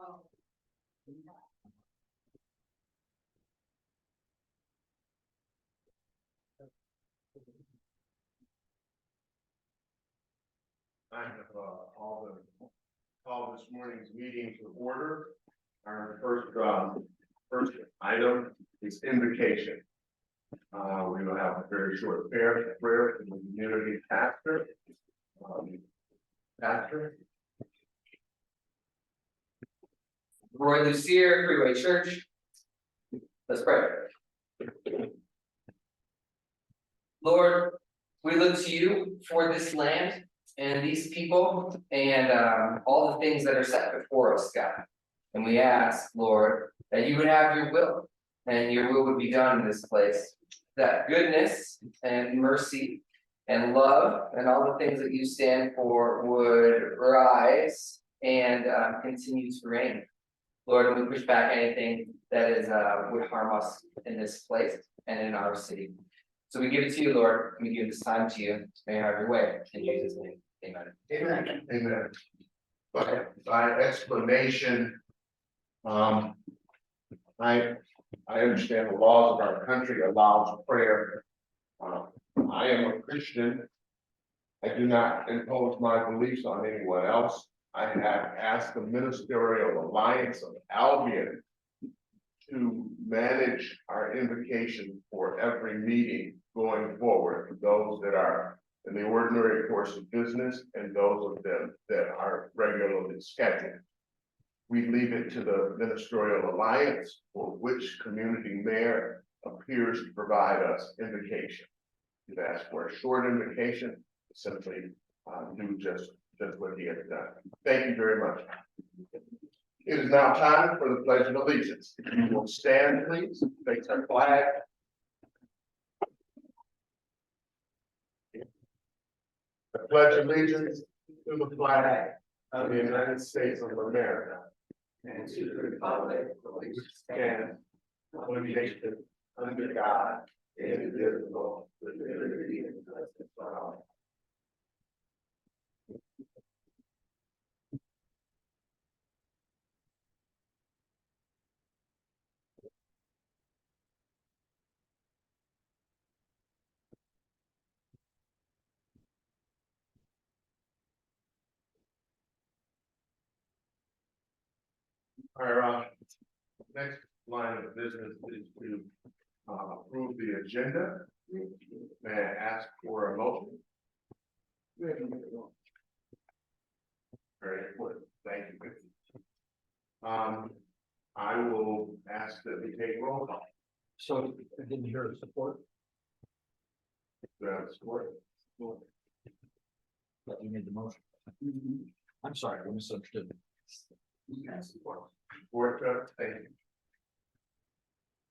I have call this morning's meeting to order. Our first item is invocation. We will have a very short prayer from the community pastor. Roy Lucier, Freeway Church. Let's pray. Lord, we look to you for this land and these people and all the things that are set before us, God. And we ask, Lord, that you would have your will and your will would be done in this place. That goodness and mercy and love and all the things that you stand for would rise and continue to reign. Lord, and we push back anything that is would harm us in this place and in our city. So we give it to you, Lord. We give this time to you. May you have your way. In Jesus' name, amen. Amen. Amen. By explanation, I understand the laws of our country allows prayer. I am a Christian. I do not impose my beliefs on anyone else. I have asked the Ministerial Alliance of Albion to manage our invocation for every meeting going forward, for those that are in the ordinary course of business and those of them that are regularly scheduled. We leave it to the Ministerial Alliance for which community mayor appears to provide us invocation. You've asked for a short invocation, simply do just what he has done. Thank you very much. It is now time for the Pledge of Allegiance. If you will stand, please, face our flag. I pledge allegiance to the flag of the United States of America and to the republic for which it stands, one nation, under God, indivisible, with liberty and justice for all. Our next line of business is to approve the agenda. May I ask for a motion? Very important. Thank you, Vicky. I will ask that we take roll call. So I didn't hear the support. Do I have support? But you made the motion. I'm sorry, I misunderstood. Support, thank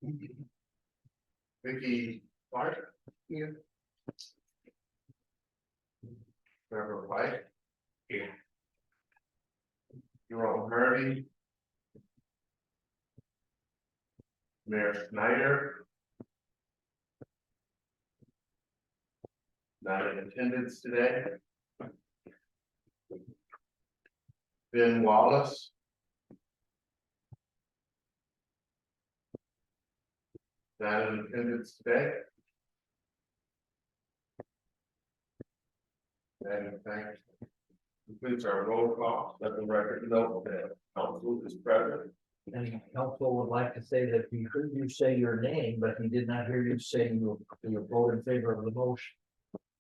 you. Vicky Clark. Here. Trevor White. Here. Jerome Harvey. Mayor Snyder. Not in attendance today. Ben Wallace. Not in attendance today. And in fact, completes our roll call. Let the record note that council is present. And council would like to say that he heard you say your name, but he did not hear you say you vote in favor of the motion.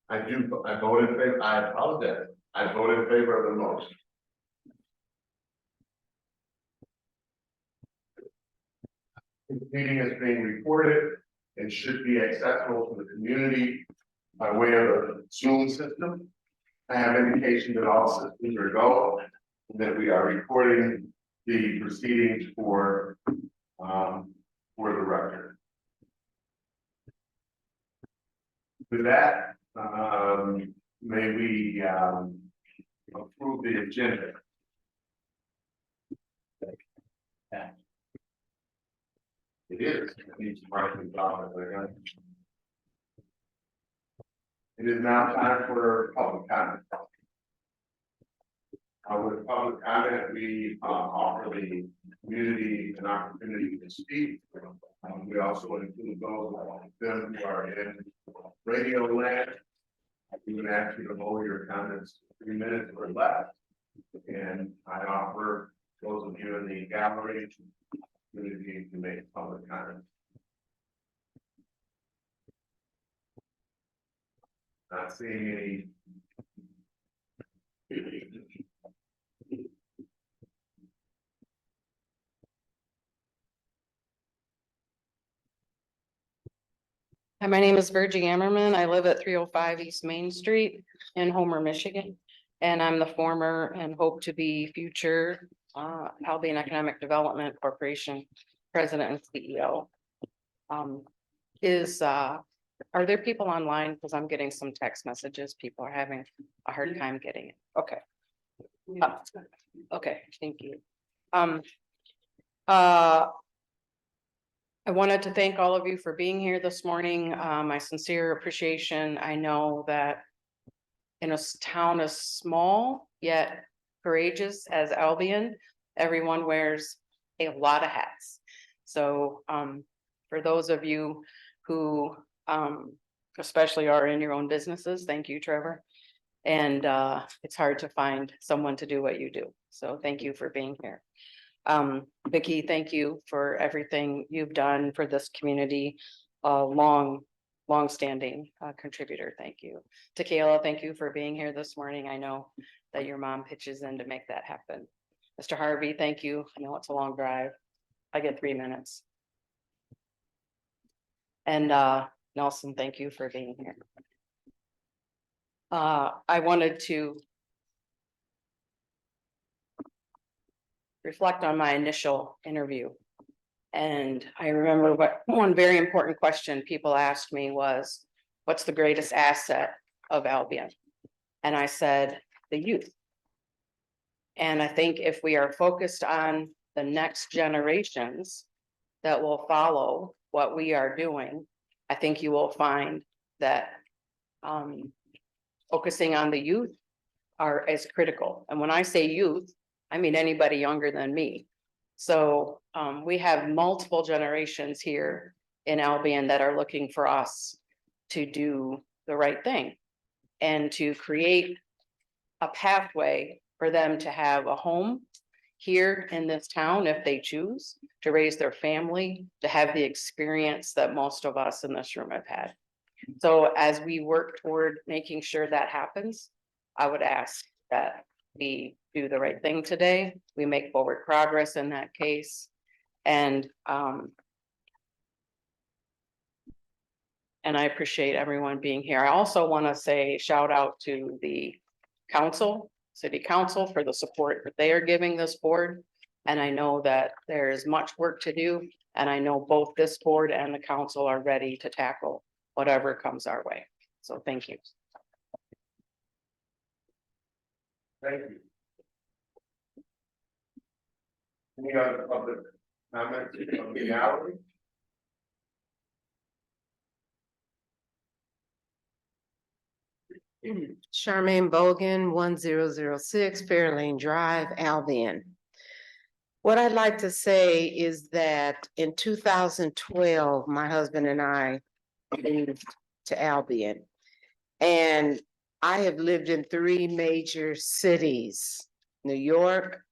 I vote in favor. I apologize. I vote in favor of the motion. This meeting is being recorded and should be accessible to the community by way of a Zoom system. I have indication that all systems are go and that we are recording the proceedings for the record. With that, may we approve the agenda. It is. It is now time for public comment. With public comment, we offer the community an opportunity to speak. We also include those of them who are in radio land. We would ask you to hold your comments 3 minutes or less. And I offer those of you in the gallery opportunity to make public comment. Not seeing any. Hi, my name is Virgie Ammerman. I live at 305 East Main Street in Homer, Michigan. And I'm the former and hope to be future Albion Economic Development Corporation President and CEO. Are there people online? Because I'm getting some text messages. People are having a hard time getting it. Okay. Okay, thank you. I wanted to thank all of you for being here this morning. My sincere appreciation. I know that in a town as small yet courageous as Albion, everyone wears a lot of hats. So for those of you who especially are in your own businesses, thank you, Trevor. And it's hard to find someone to do what you do. So thank you for being here. Vicki, thank you for everything you've done for this community. Long-standing contributor. Thank you. To Kayla, thank you for being here this morning. I know that your mom pitches in to make that happen. Mr. Harvey, thank you. I know it's a long drive. I get 3 minutes. And Nelson, thank you for being here. I wanted to reflect on my initial interview. And I remember what one very important question people asked me was, what's the greatest asset of Albion? And I said, the youth. And I think if we are focused on the next generations that will follow what we are doing, I think you will find that focusing on the youth is critical. And when I say youth, I mean anybody younger than me. So we have multiple generations here in Albion that are looking for us to do the right thing and to create a pathway for them to have a home here in this town if they choose to raise their family, to have the experience that most of us in this room have had. So as we work toward making sure that happens, I would ask that we do the right thing today. We make forward progress in that case. And I appreciate everyone being here. I also want to say shout out to the council, city council, for the support that they are giving this board. And I know that there is much work to do. And I know both this board and the council are ready to tackle whatever comes our way. So thank you. Thank you. Any other public comments from the gallery? Charmaine Bogan, 1006 Fairlane Drive, Albion. What I'd like to say is that in 2012, my husband and I moved to Albion. And I have lived in 3 major cities, New York,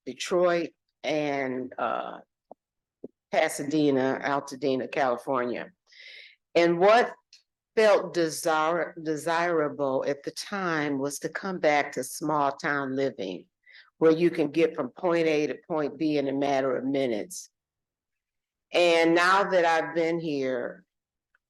Detroit, and Pasadena, Altadena, California. And what felt desirable at the time was to come back to small town living, where you can get from point A to point B in a matter of minutes. And now that I've been here,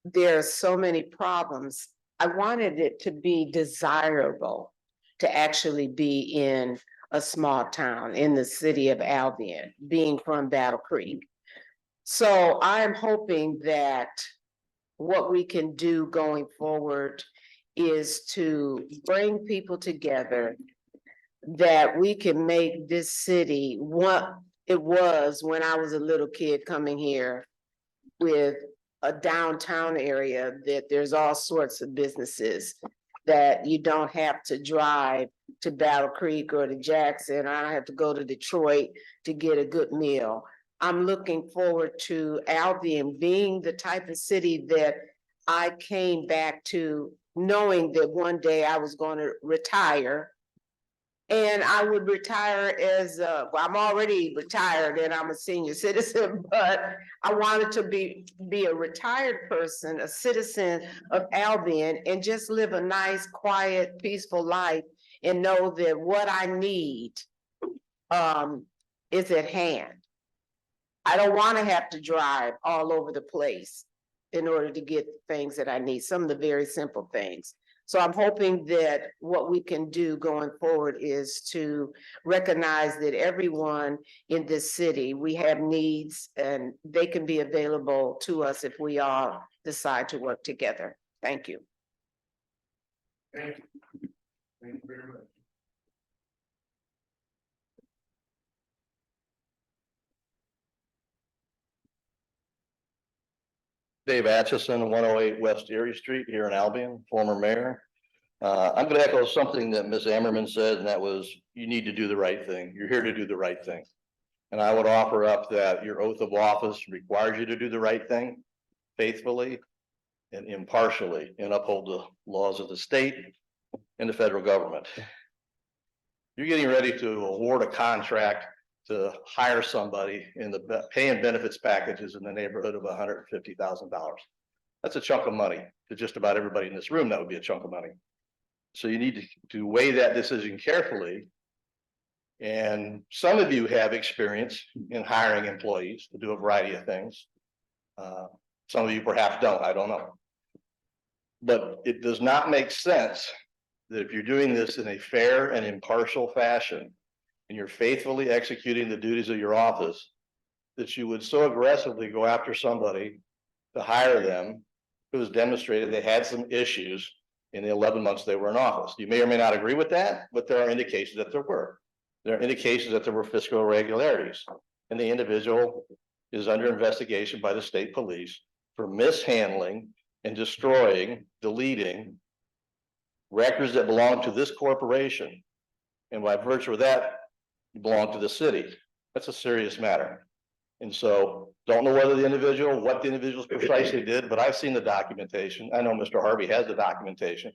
there are so many problems. I wanted it to be desirable to actually be in a small town in the city of Albion, being from Battle Creek. So I'm hoping that what we can do going forward is to bring people together, that we can make this city what it was when I was a little kid coming here, with a downtown area that there's all sorts of businesses. that you don't have to drive to Battle Creek or to Jackson, or I don't have to go to Detroit to get a good meal. I'm looking forward to Albion being the type of city that I came back to, knowing that one day I was going to retire. And I would retire as, well, I'm already retired and I'm a senior citizen, but I wanted to be a retired person, a citizen of Albion, and just live a nice, quiet, peaceful life and know that what I need is at hand. I don't want to have to drive all over the place in order to get things that I need, some of the very simple things. So I'm hoping that what we can do going forward is to recognize that everyone in this city, we have needs and they can be available to us if we all decide to work together. Thank you. Thank you. Thank you very much. Dave Atchison, 108 West Erie Street here in Albion, former mayor. I'm gonna echo something that Ms. Ammerman said, and that was, you need to do the right thing. You're here to do the right thing. And I would offer up that your oath of office requires you to do the right thing faithfully and impartially and uphold the laws of the state and the federal government. You're getting ready to award a contract to hire somebody in the pay and benefits packages in the neighborhood of $150,000. That's a chunk of money to just about everybody in this room. That would be a chunk of money. So you need to weigh that decision carefully. And some of you have experience in hiring employees to do a variety of things. Some of you perhaps don't, I don't know. But it does not make sense that if you're doing this in a fair and impartial fashion, and you're faithfully executing the duties of your office, that you would so aggressively go after somebody to hire them who has demonstrated they had some issues in the 11 months they were in office. You may or may not agree with that, but there are indications that there were. There are indications that there were fiscal irregularities, and the individual is under investigation by the state police for mishandling and destroying, deleting records that belong to this corporation. And by virtue of that, belong to the city. That's a serious matter. And so don't know whether what the individuals precisely did, but I've seen the documentation. I know Mr. Harvey has the documentation.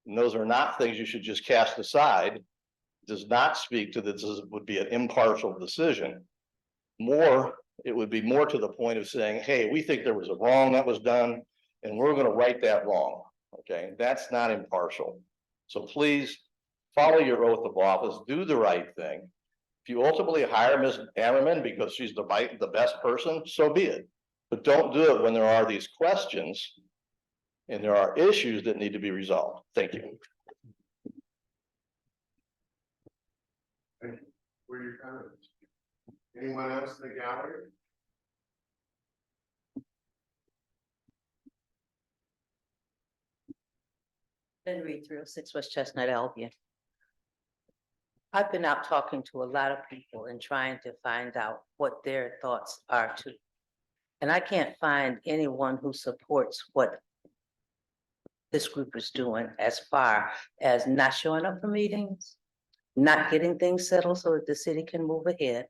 And those are not things you should just cast aside. It does not speak to that this would be an impartial decision. It would be more to the point of saying, hey, we think there was a wrong that was done, and we're going to right that wrong. Okay, that's not impartial. So please follow your oath of office, do the right thing. If you ultimately hire Ms. Ammerman because she's the best person, so be it. But don't do it when there are these questions and there are issues that need to be resolved. Thank you. Thank you for your comments. Anyone else in the gallery? Then read 306 West Chestnut, Albion. I've been out talking to a lot of people and trying to find out what their thoughts are too. And I can't find anyone who supports what this group is doing as far as not showing up for meetings, not getting things settled so that the city can move ahead,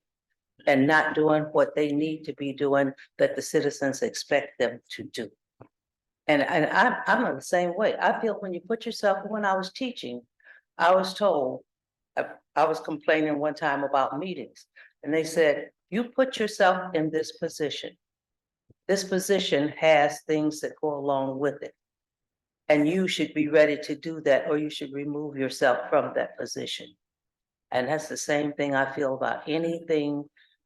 and not doing what they need to be doing that the citizens expect them to do. And I'm the same way. I feel when you put yourself, when I was teaching, I was told, I was complaining one time about meetings, and they said, you put yourself in this position. This position has things that go along with it. And you should be ready to do that, or you should remove yourself from that position. And that's the same thing I feel about anything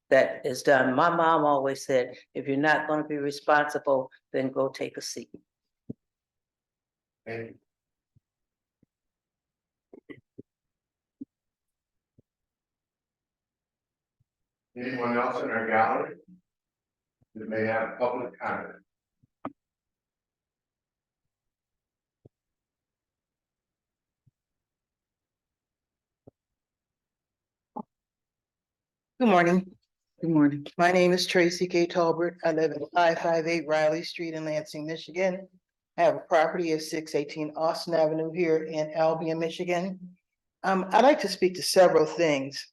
that is done. My mom always said, if you're not going to be responsible, then go take a seat. Thank you. Anyone else in our gallery that may have public comment? Good morning. Good morning. My name is Tracy K. Tolbert. I live at 558 Riley Street in Lansing, Michigan. I have a property at 618 Austin Avenue here in Albion, Michigan. I'd like to speak to several things.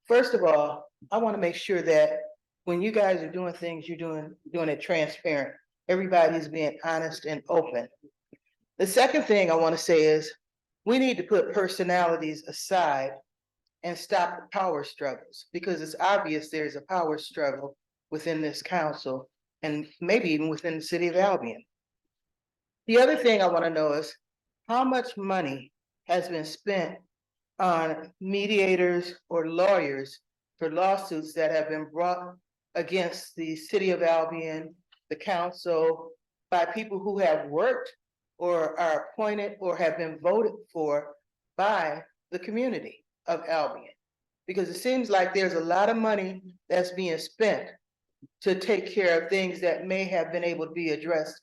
First of all, I want to make sure that when you guys are doing things, you're doing it transparent. Everybody's being honest and open. The second thing I want to say is, we need to put personalities aside and stop the power struggles, because it's obvious there's a power struggle within this council and maybe even within the city of Albion. The other thing I want to know is, how much money has been spent on mediators or lawyers for lawsuits that have been brought against the city of Albion, the council, by people who have worked or are appointed or have been voted for by the community of Albion? Because it seems like there's a lot of money that's being spent to take care of things that may have been able to be addressed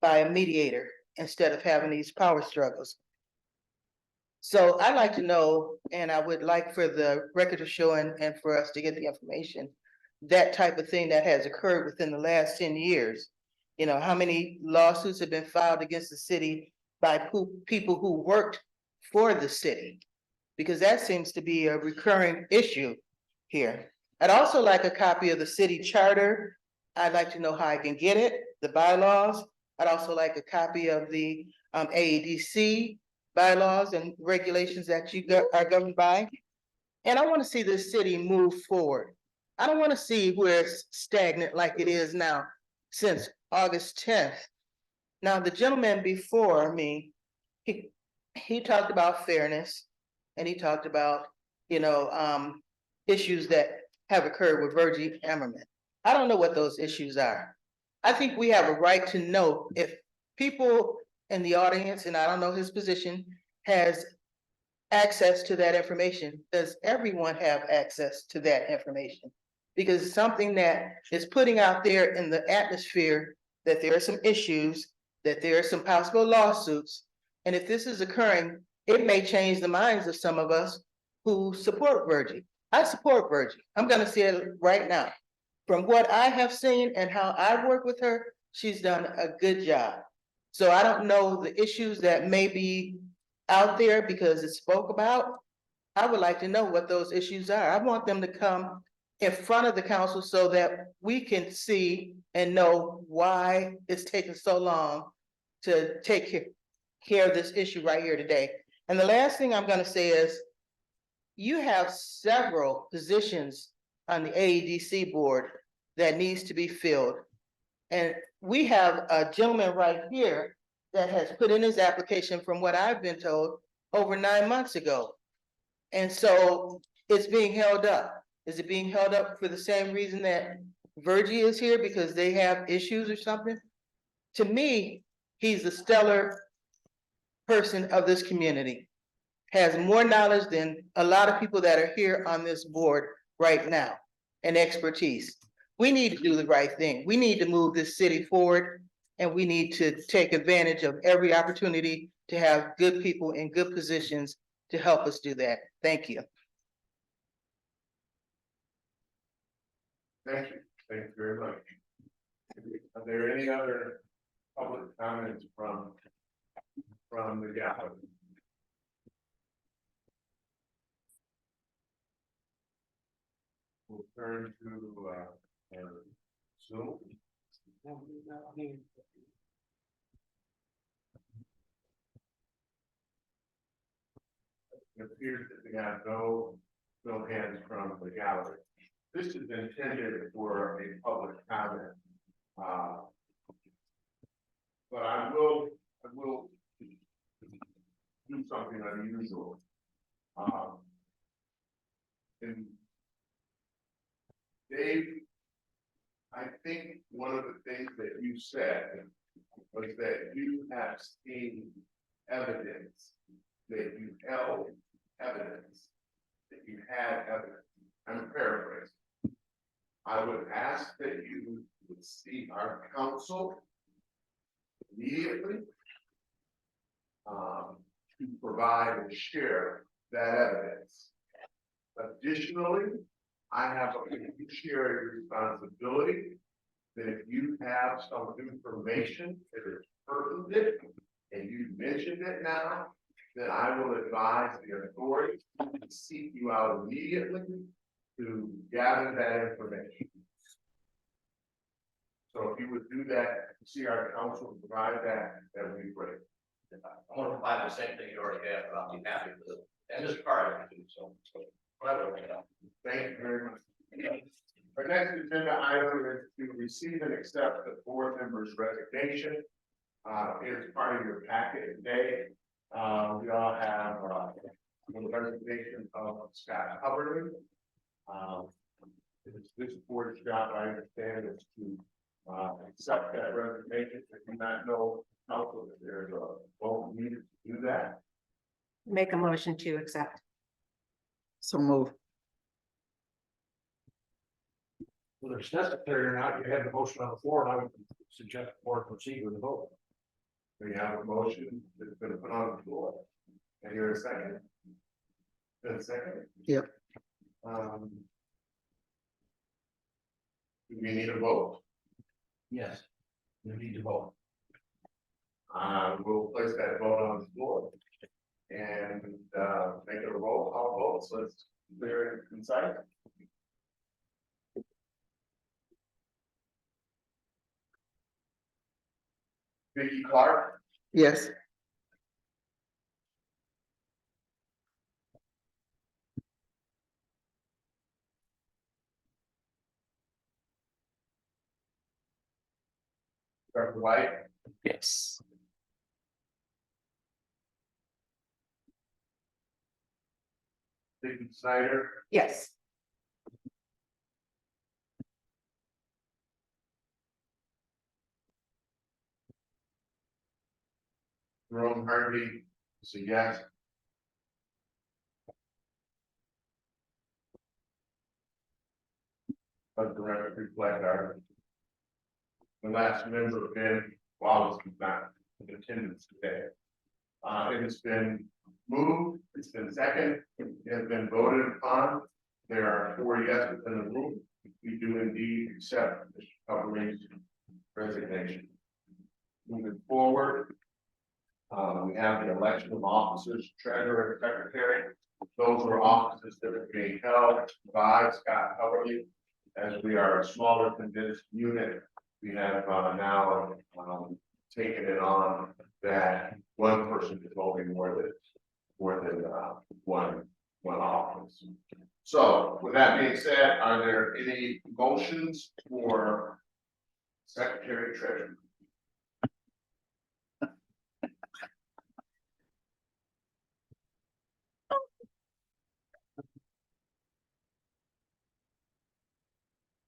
by a mediator instead of having these power struggles. So I'd like to know, and I would like for the record to show and for us to get the information, that type of thing that has occurred within the last 10 years. You know, how many lawsuits have been filed against the city by people who worked for the city? Because that seems to be a recurring issue here. I'd also like a copy of the city charter. I'd like to know how I can get it, the bylaws. I'd also like a copy of the AEDC bylaws and regulations that you are governed by. And I want to see this city move forward. I don't want to see where it's stagnant like it is now since August 10th. Now, the gentleman before me, he talked about fairness, and he talked about, issues that have occurred with Virgie Emmerman. I don't know what those issues are. I think we have a right to know if people in the audience, and I don't know his position, has access to that information. Does everyone have access to that information? Because it's something that is putting out there in the atmosphere that there are some issues, that there are some possible lawsuits. And if this is occurring, it may change the minds of some of us who support Virgie. I support Virgie. I'm gonna say it right now. From what I have seen and how I've worked with her, she's done a good job. So I don't know the issues that may be out there because it's spoke about. I would like to know what those issues are. I want them to come in front of the council so that we can see and know why it's taking so long to take care of this issue right here today. And the last thing I'm gonna say is, you have several positions on the AEDC board that needs to be filled. And we have a gentleman right here that has put in his application, from what I've been told, over 9 months ago. And so it's being held up. Is it being held up for the same reason that Virgie is here, because they have issues or something? To me, he's a stellar person of this community, has more knowledge than a lot of people that are here on this board right now, and expertise. We need to do the right thing. We need to move this city forward, and we need to take advantage of every opportunity to have good people in good positions to help us do that. Thank you. Thank you. Thank you very much. Are there any other public comments from the gallery? We'll turn to Zoom. It appears that we have no hands from the gallery. This is intended for a public comment. But I will do something unusual. And Dave, I think one of the things that you said was that you have seen evidence, that you held evidence, that you had evidence. I'm paraphrasing. I would ask that you would see our council immediately to provide and share that evidence. Additionally, I have a fiduciary responsibility that if you have some information that is pertinent and you mentioned it now, then I will advise the authorities to seek you out immediately to gather that information. So if you would do that, see our council provide that, that would be great. I want to provide the same thing you already have, but I'll be happy with it. And this part of it, so. Whatever. Thank you very much. Our next agenda item is to receive and accept the board member's resignation. It's part of your packet today. We all have, the resignation of Scott Hubbard. It's this board's job, I understand, is to, accept that resignation. If you not know, council, that there's a vote needed to do that. Make a motion to accept. So move. Whether it's necessary or not, you have the motion on the floor, and I would suggest the board proceed with the vote. We have a motion that's been put on the floor. And you're a second. Been a second? Yep. Do we need a vote? Yes. You need to vote. We'll place that vote on the floor. And, make it a roll call vote, so it's clear and concise. Vicky Clark, Yes. Dr. White, Yes. Vicky Snyder, Yes. Jerome Harvey, is a yes. Let the record reflect our. The last member Ben Wallace is not in attendance today. It has been moved, it's been second, it has been voted upon. There are 4 yeses in the room. We do indeed accept Mr. Hubbard's resignation. Moving forward, we have the election of officers, treasurer, and secretary. Those are offices that are being held by Scott Hubbard. As we are a smaller condensed unit, we have now taken it on that one person is voting more than one office. So with that being said, are there any motions for secretary treasurer?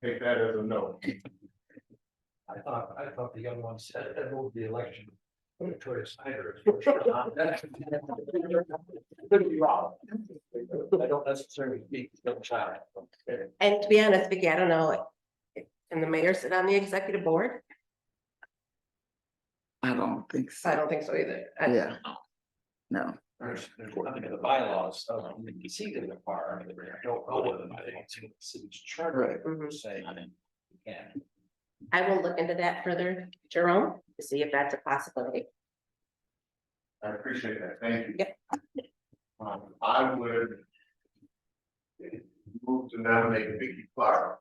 Take that as a no. I thought the young one said that moved the election. Victoria Snyder. Could be wrong. I don't necessarily speak for the child. And to be honest, Vicky, I don't know. Can the mayor sit on the executive board? I don't think so. I don't think so either. Yeah. No. There's nothing in the bylaws of the seat in the bar. I don't know whether it's in the city's charter. Right. Mhm. Say, yeah. I will look into that further, Jerome, to see if that's a possibility. I appreciate that, thank you. Yep. I would move to nominate Vicky Clark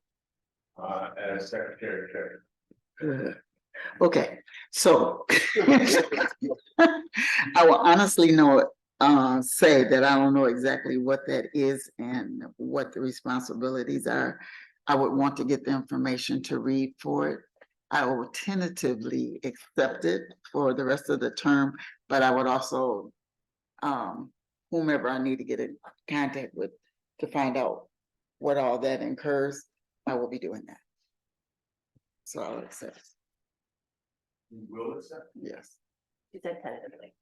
as secretary treasurer. Good. Okay, so I will honestly say that I don't know exactly what that is and what the responsibilities are. I would want to get the information to read for it. I will tentatively accept it for the rest of the term, but I would also whomever I need to get in contact with to find out what all that incurs, I will be doing that. So I'll accept. You will accept. Yes, She said tentatively.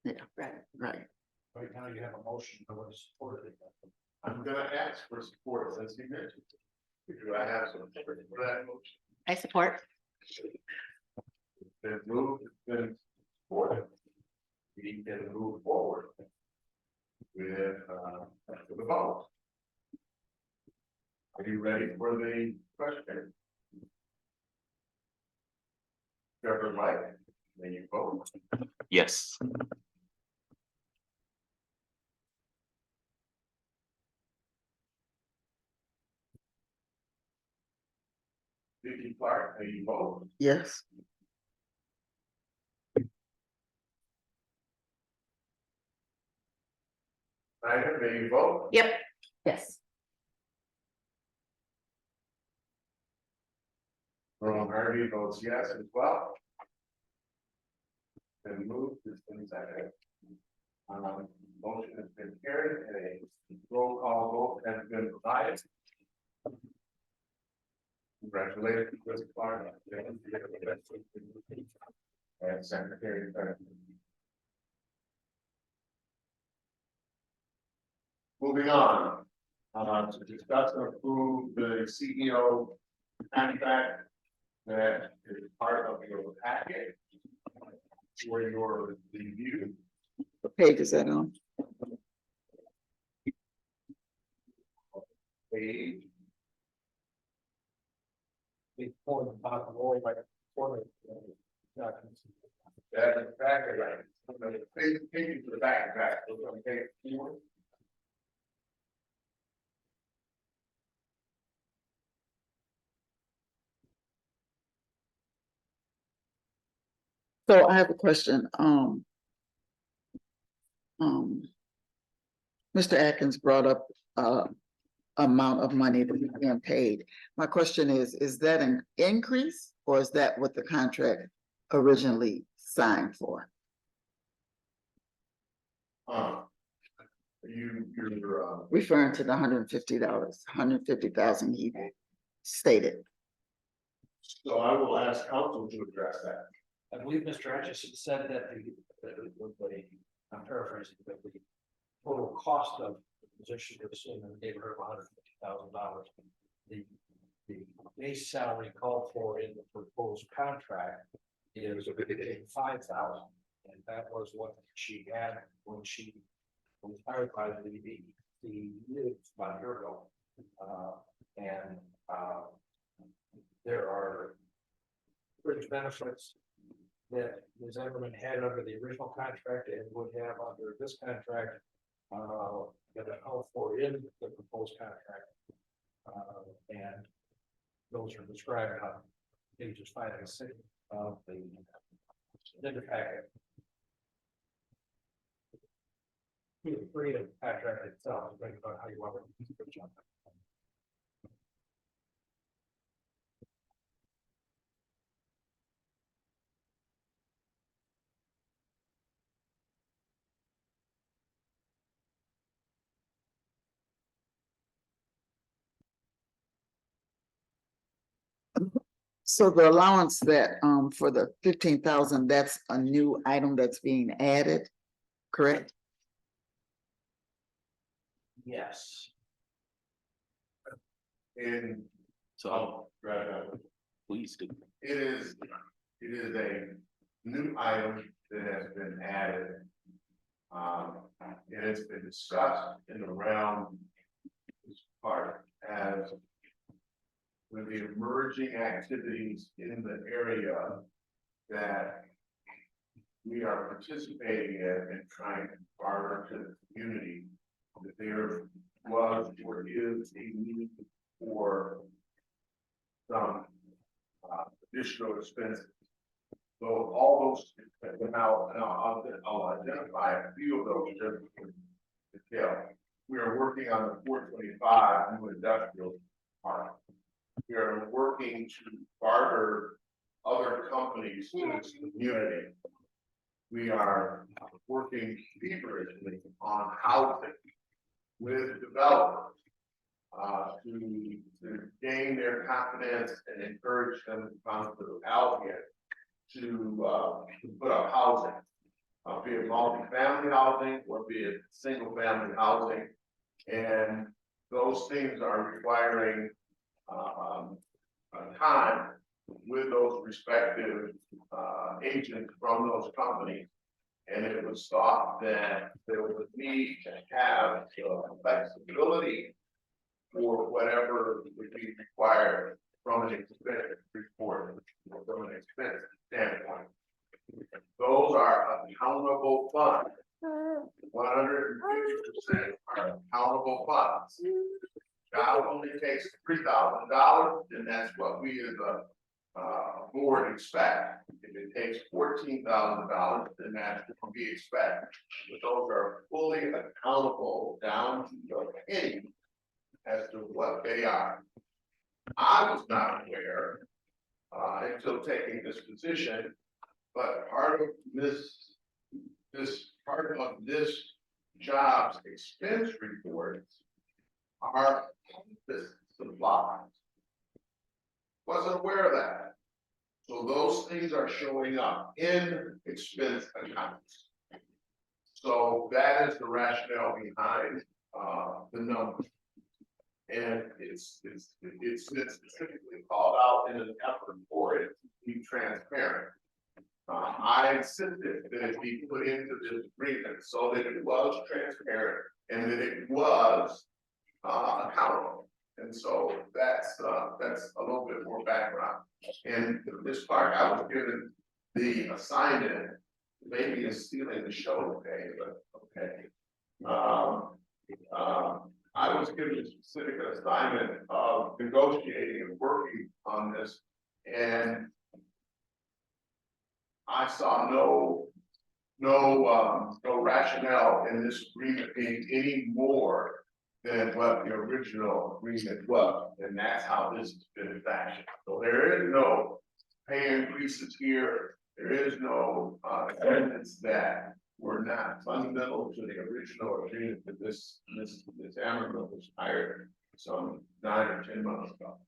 Yeah. Right. right. Right now you have a motion, I would support it. I'm gonna ask for support since you mentioned it. Do I have some support for that motion? I support. It's been moved, it's been supported. We can move forward with the vote. Are you ready for the question? Yes. Vicky Clark, how you vote? Yes. Snyder, may you vote? Yep. Yes. Ron Harvey votes yes as well. Been moved, it's been seconded. Motion has been carried, and a roll call vote has been provided. Congratulations, Chris Clark. And Secretary. Moving on, to discuss and approve the CEO contract that is part of your packet for your review. What page is that on? Page. That is back, right? Take you to the back, so we're gonna take forward. So I have a question, Mr. Atkins brought up, amount of money that is being paid. My question is that an increase or is that what the contract originally signed for? You're, Referring to the $150, 150,000 he stated. so I will ask council to address that. I believe Mr. Atchison said that I'm paraphrasing, but the total cost of the position was in the neighborhood of $150,000. The base salary called for in the proposed contract is $5,000. And that was what she had when she was hired by the about a year ago. There are fringe benefits that Ms. Emmerman had under the original contract and would have under this contract, that are called for in the proposed contract. And those are described on pages 5 and 6 of the packet. The freedom contract itself, depending on how you want to put it on. So the allowance that, for the 15,000, that's a new item that's being added, correct? Yes. And So right, please do. it is a new item that has been added. And it's been discussed in the realm this part as with the emerging activities in the area that we are participating in and trying to barter to the community, that there was or is a need for some additional expenses. So all those come out, and I'll identify a few of those just in detail. We are working on the 425 new industrial park. We are working to barter other companies to this community. We are working feverishly on housing with developers to gain their confidence and encourage them to come to Albion to put up housing, be it multi-family housing or be it single-family housing. And those things are requiring time with those respective agents from those companies. And it was thought that there was a need to have flexibility for whatever would be required from an expense report or from an expense standpoint. Those are accounted all funds. Job only takes $3,000, then that's what we as a board expect. If it takes $14,000, then that's what we expect. But those are fully accountable down to the penny as to what they are. I was not aware until taking this position, but part of this job's expense reports are office supplies. Wasn't aware of that. So those things are showing up in expense accounts. So that is the rationale behind the number. And it's specifically called out in an effort for it to be transparent. I insisted that it be put into this agreement so that it was transparent and that it was accountable. And so that's a little bit more background. And this part, I was given the assignment, maybe is stealing the show today, but okay. I was given a specific assignment of negotiating and working on this, and I saw no rationale in this agreement being any more than what the original agreement was, and that's how this has been fashioned. So there is no pay increases here. There is no evidence that were not fundamental to the original agreement that this Ammerman was hired some 9 or 10 months ago.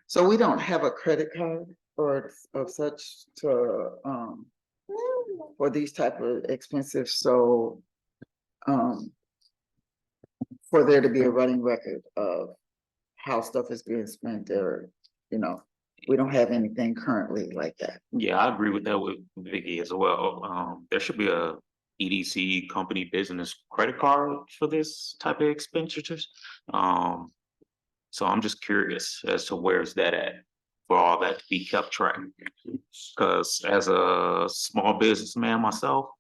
So we don't have a credit card or of such to, for these type of expensive, so, for there to be a running record of how stuff is being spent there, you know, we don't have anything currently like that. Yeah, I agree with that with Vicky as well. There should be a EDC company business credit card for this type of expenditures. So I'm just curious as to where's that at for all that to be kept track. Because as a small businessman myself,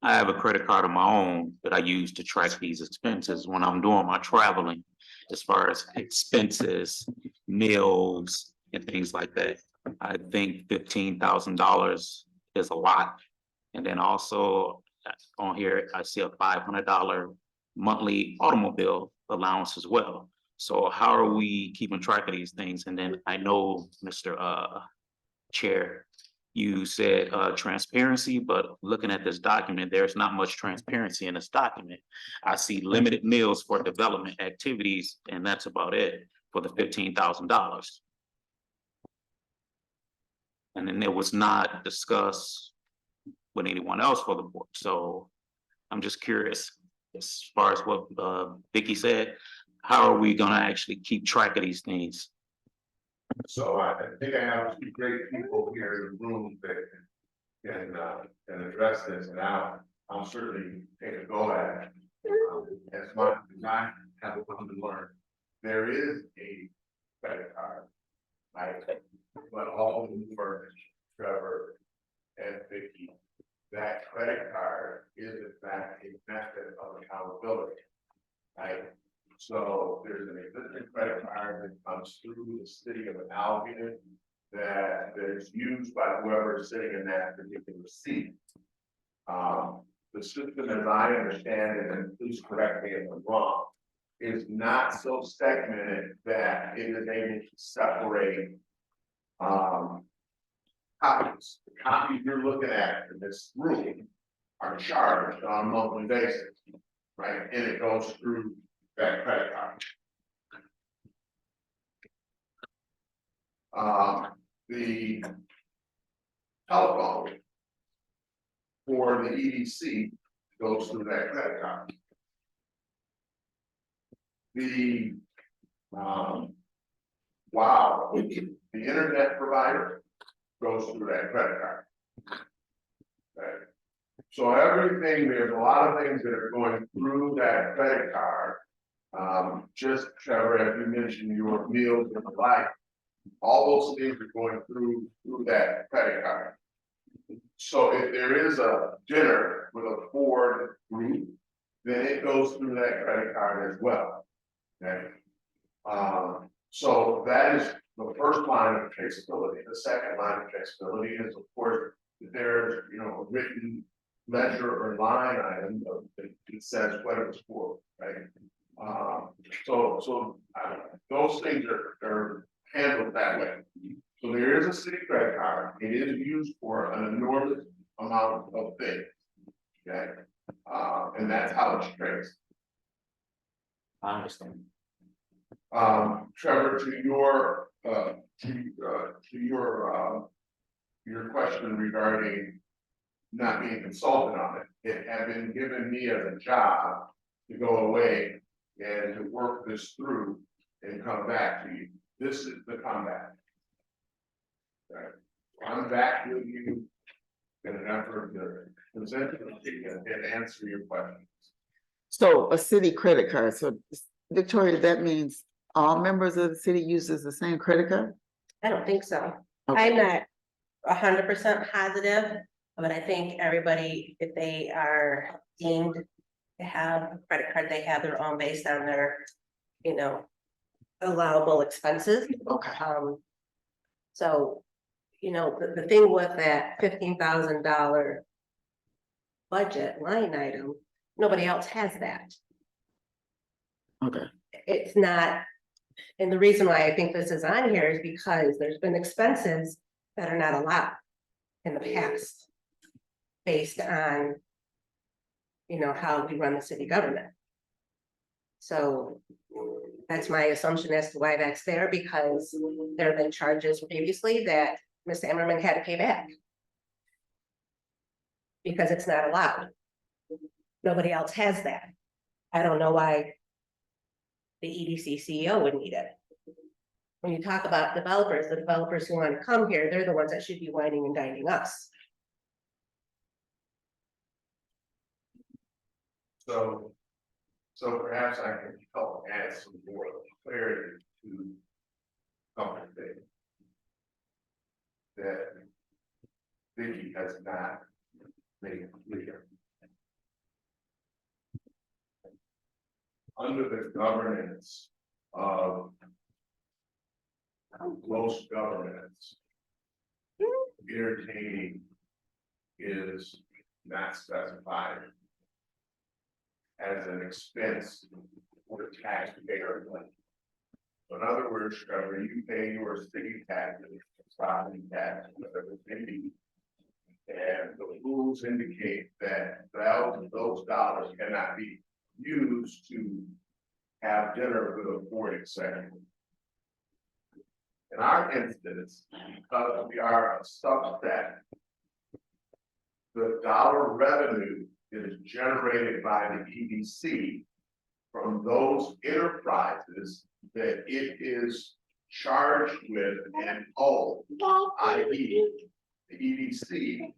I have a credit card of my own that I use to track these expenses when I'm doing my traveling, as far as expenses, meals, and things like that. I think $15,000 is a lot. And then also on here, I see a $500 monthly automobile allowance as well. So how are we keeping track of these things? And then I know, Mr. Chair, you said transparency, but looking at this document, there's not much transparency in this document. I see limited meals for development activities, and that's about it for the $15,000. And then it was not discussed with anyone else for the board. So I'm just curious, as far as what Vicky said, how are we gonna actually keep track of these things? So I think I have two great people here in the room that can address this, and I'll certainly take a go at it. As much as I have a little to learn, there is a credit card, right? But all of them furnish, Trevor and Vicky, that credit card is in fact a method of accountability, right? So there's an existing credit card that comes through the city of Albion that is used by whoever is sitting in that particular seat. The system, as I understand it, and please correct me if I'm wrong, is not so segmented that it is able to separate copies. The copies you're looking at in this room are charged on a monthly basis, right? And it goes through that credit card. The telephone for the EDC goes through that credit card. The the internet provider goes through that credit card. Okay. So everything, there's a lot of things that are going through that credit card. Just Trevor, as you mentioned, your meals and the like, all those things are going through that credit card. So if there is a dinner with a Ford group, then it goes through that credit card as well. Okay? So that is the first line of traceability. The second line of traceability is, of course, if there's, you know, a written ledger or line item that says what it was for, right? Those things are handled that way. So there is a city credit card. It is used for an enormous amount of things. Okay, and that's how it's traced. I understand. Trevor, to your question regarding not being consulted on it, it had been given me as a job to go away and to work this through and come back to you. This is the comeback. Okay. I'm back with you in an effort to present and answer your questions. So a city credit card, so Victoria, that means all members of the city uses the same credit card? I don't think so. Okay. I'm not 100% positive, but I think everybody, if they are deemed to have a credit card, they have their own based on their, you know, allowable expenses. Okay. So, you know, the thing with that $15,000 budget line item, nobody else has that. Okay. It's not, and the reason why I think this is on here is because there's been expenses that are not allowed in the past. Based on, you know, how we run the city government. So that's my assumption as to why that's there, because there have been charges previously that Ms. Ammerman had to pay back. Because it's not allowed. Nobody else has that. I don't know why the EDC CEO would need it. When you talk about developers, the developers who want to come here, they're the ones that should be whining and dining us. So perhaps I can help add some more clarity to something that Vicky has not made clear. Under the governance of most governments, entertaining is not specified as an expense for the taxpayer. So in other words, Trevor, you pay your city taxes, property tax, whatever it may be. And the rules indicate that those dollars cannot be used to have dinner with a board executive. In our instance, because we are a subset, the dollar revenue is generated by the EDC from those enterprises that it is charged with and owed, i.e. the EDC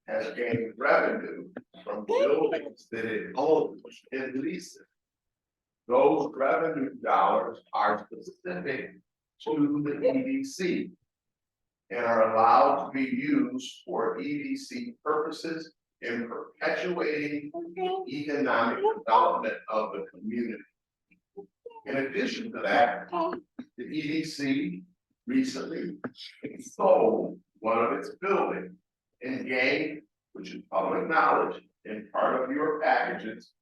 has gained revenue from buildings that it owns and leases. Those revenue dollars are specific to the EDC and are allowed to be used for EDC purposes in perpetuating economic development of the community. In addition to that, the EDC recently sold one of its buildings and gained, which is public knowledge, in part of your packages,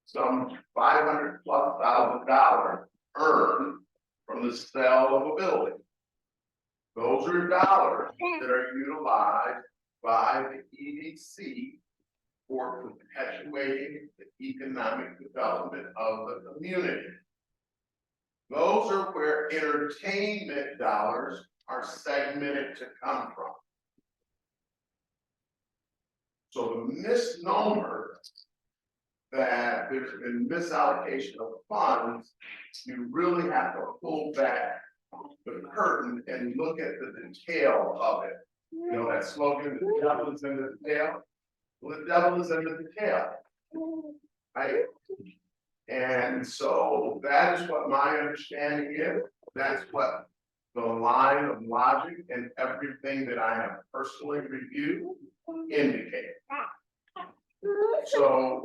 some $500,000+ earned from the sale of a building. Those are dollars that are utilized by the EDC for perpetuating the economic development of the community. Those are where entertainment dollars are segmented to come from. So the misnomer that there's been misallocation of funds, you really have to pull back the curtain and look at the detail of it. You know that slogan, the devil is in the detail? Well, the devil is in the detail, right? And so that is what my understanding is. That's what the line of logic and everything that I have personally reviewed indicate. So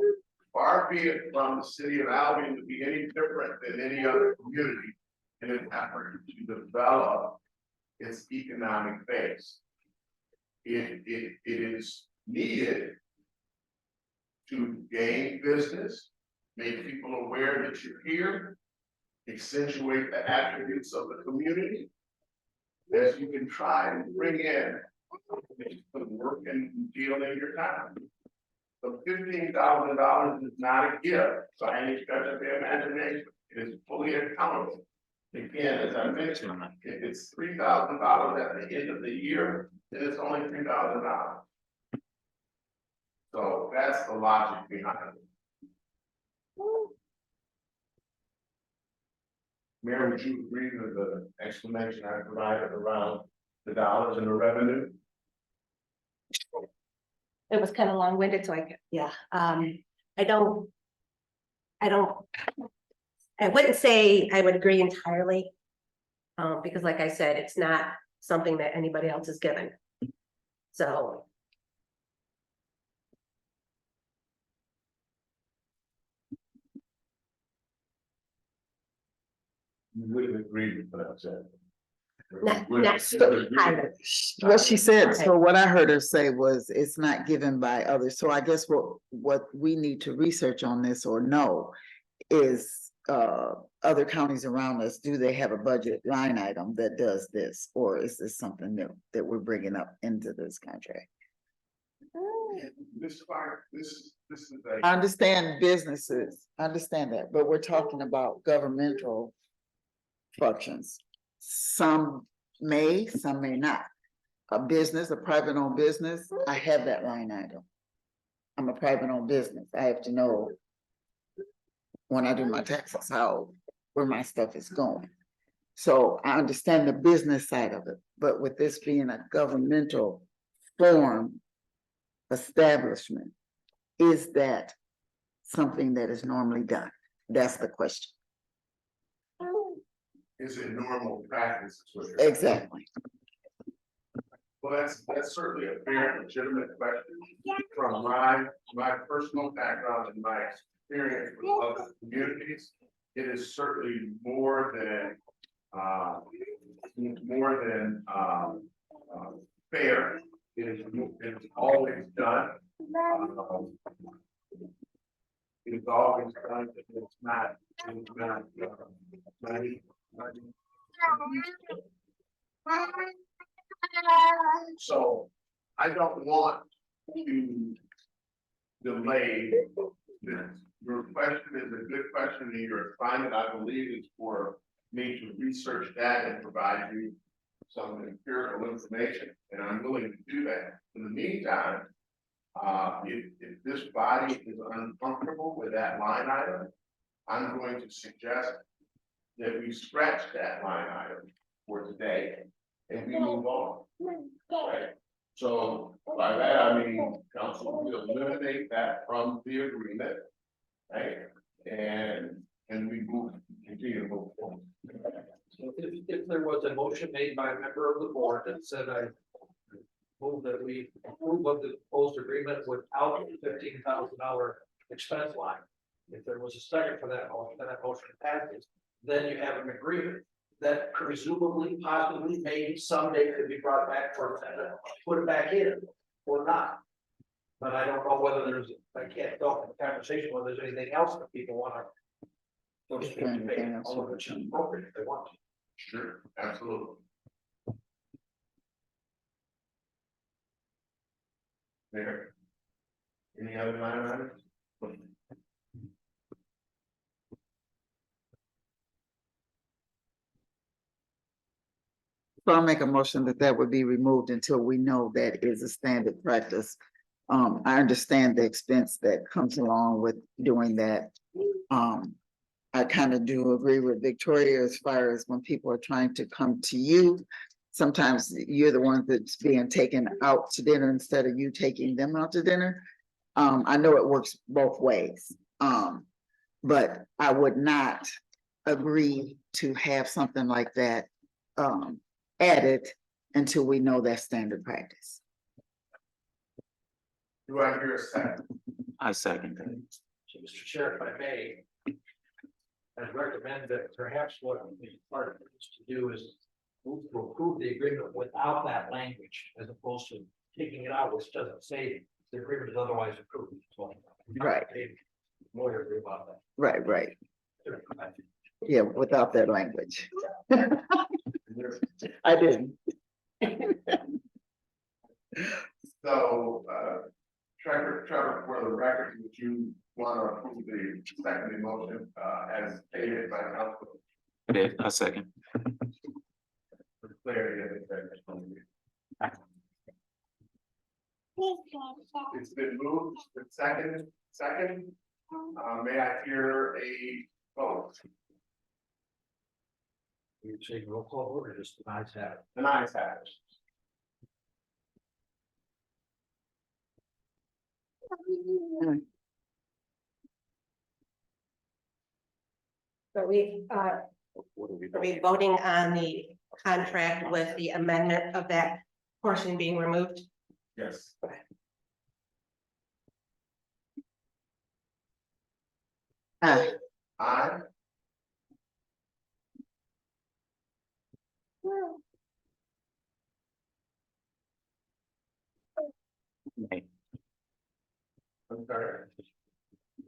far be it from the city of Albion to be any different than any other community in an effort to develop its economic base. It is needed to gain business, make people aware that you're here, accentuate the attributes of the community, as you can try and bring in the work and deal in your time. So $15,000 is not a gift by any stretch of the imagination. It is fully accountable. Again, as I mentioned, if it's $3,000 at the end of the year, then it's only $3,000. So that's the logic behind it. Mayor, would you agree with the explanation I provided around the dollars and the revenue? It was kind of long-winded, so yeah, I don't. I wouldn't say I would agree entirely. Because like I said, it's not something that anybody else is given. So. You wouldn't agree with what I said. Kind of. What she said, Okay. so what I heard her say was it's not given by others. So I guess what we need to research on this or know is other counties around us, do they have a budget line item that does this? Or is this something new that we're bringing up into this contract? This is I understand businesses, I understand that, but we're talking about governmental functions. Some may, some may not. A business, a private owned business, I have that line item. I'm a private owned business. I have to know when I do my taxes, where my stuff is going. So I understand the business side of it, but with this being a governmental form establishment, is that something that is normally done? That's the question. Is it normal practice? Is what you're saying. Exactly. Well, that's certainly a fair, legitimate question. From my personal background and my experience with other communities, it is certainly more than fair. It is always done. It is always done. It's not. So I don't want to delay this. Your question is a good question, and your assignment, I believe, is for me to research that and provide you some empirical information, and I'm willing to do that. In the meantime, if this body is uncomfortable with that line item, I'm going to suggest that we scratch that line item for today and we move on. Right? So by that, I mean, council will eliminate that from the agreement, right? And we continue to move forward. So if there was a motion made by a member of the board that said I move that we approve of the proposed agreement without the $15,000 expense line. If there was a second for that motion, then that motion passes. Then you have an agreement that presumably, possibly, maybe someday could be brought back for put it back in or not. But I don't know whether I can't talk in the conversation whether there's anything else that people want to. So to speak, debate, all of which is appropriate if they want to. Sure, absolutely. There. Any other line items? So I'll make a motion that would be removed until we know that is a standard practice. I understand the expense that comes along with doing that. I kind of do agree with Victoria as far as when people are trying to come to you. Sometimes you're the one that's being taken out to dinner instead of you taking them out to dinner. I know it works both ways. But I would not agree to have something like that added until we know that standard practice. Do I hear a second? I second that. So, Mr. Chair, if I may, I'd recommend that perhaps what the part is to do is move to approve the agreement without that language, as opposed to taking it out, which doesn't say the agreement is otherwise approved. So, Right. Lawyer agree about that. Right. Yeah, without that language. I didn't. So, Trevor, for the record, would you want to approve the second motion, as stated by council? A second. For clarity, it's been moved, the second, may I hear a vote? You say roll call vote or just the ayes have it? The ayes have it. But are we voting on the contract with the amendment of that portion being removed? Yes. Aye. Aye. Nay. I'm sorry.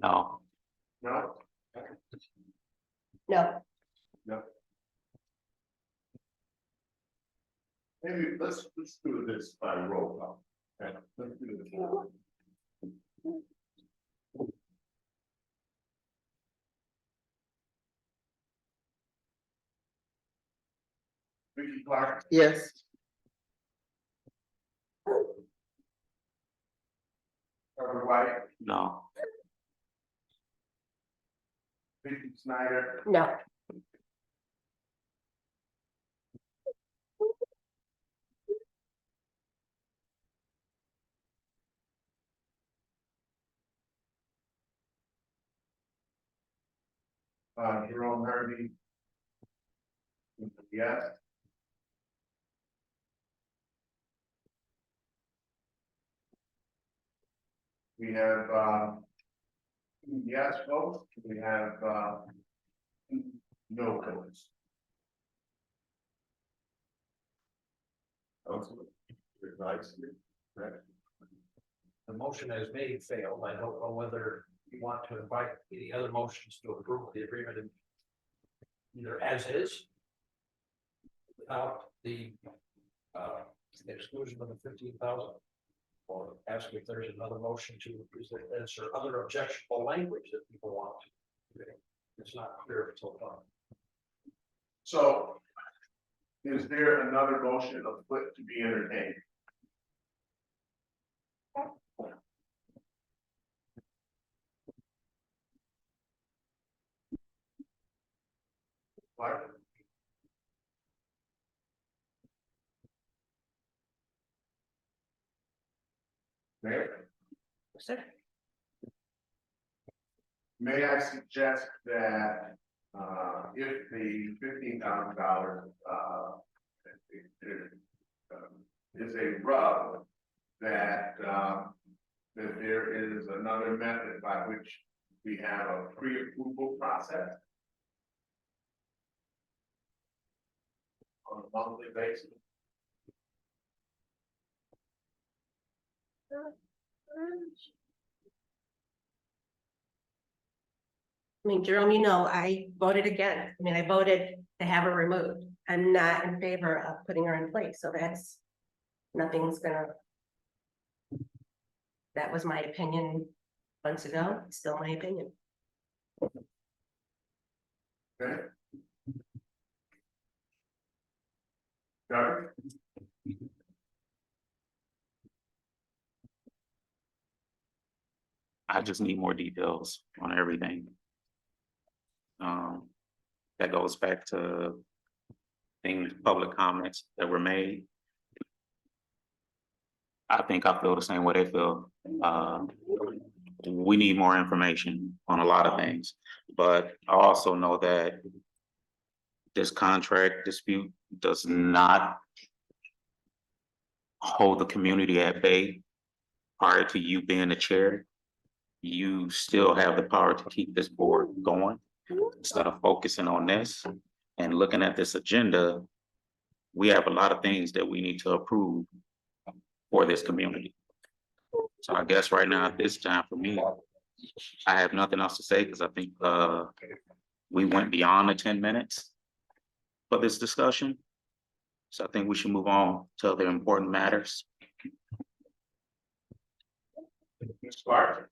No. No? No, No. Maybe let's do this by roll call. Okay, let's do this. Vicky Clark, Yes. Trevor White, No. Vicky Snyder, no, Jerome Harvey. Yes. We have, yes votes, we have, no votes. Councilman, your advice, correct? The motion as made failed. I don't know whether you want to invite any other motions to approve the agreement in either as is, without the exclusion of the 15,000, or ask if there's another motion to, is there other objectionable language that people want to. It's not clear until done. So, is there another motion of foot to be entertained? What? Mayor? sir. May I suggest that, if the $15,000, is a rub, that, that there is another method by which we have a pre-approval process on a monthly basis. I mean, Jerome, I voted again. I mean, I voted to have her removed. I'm not in favor of putting her in place, so nothing's gonna. That was my opinion months ago, it's still my opinion. Okay. Got it? I just need more details on everything. That goes back to things, public comments that were made. I think I feel the same way they feel. We need more information on a lot of things, but I also know that this contract dispute does not hold the community at bay prior to you being the chair. you still have the power to keep this board going instead of focusing on this and looking at this agenda. We have a lot of things that we need to approve for this community. So I guess right now at this time for me, I have nothing else to say because I think we went beyond the 10 minutes for this discussion. So I think we should move on to other important matters. Ms. Clark?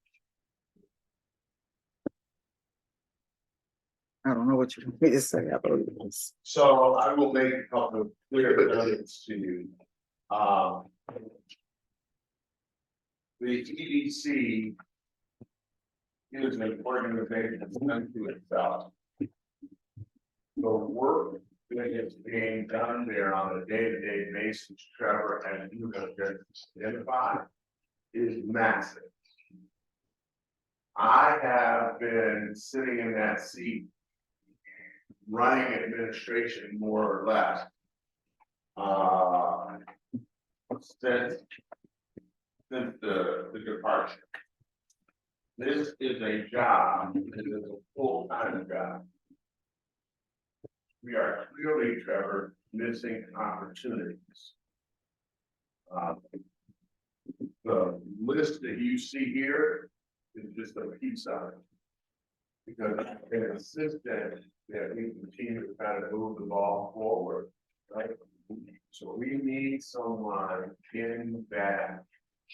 I don't know what you want me to say. I believe it's. So I will make a couple of clear comments to you. The EDC is an organization that's unto itself. The work that is being done there on a day-to-day basis, Trevor, and you have just identified, is massive. I have been sitting in that seat running administration more or less. Since the departure. This is a job, it is a full-time job. We are clearly, Trevor, missing opportunities. The list that you see here is just a piece of it. Because an assistant that we continue to kind of move the ball forward, right? So we need someone in that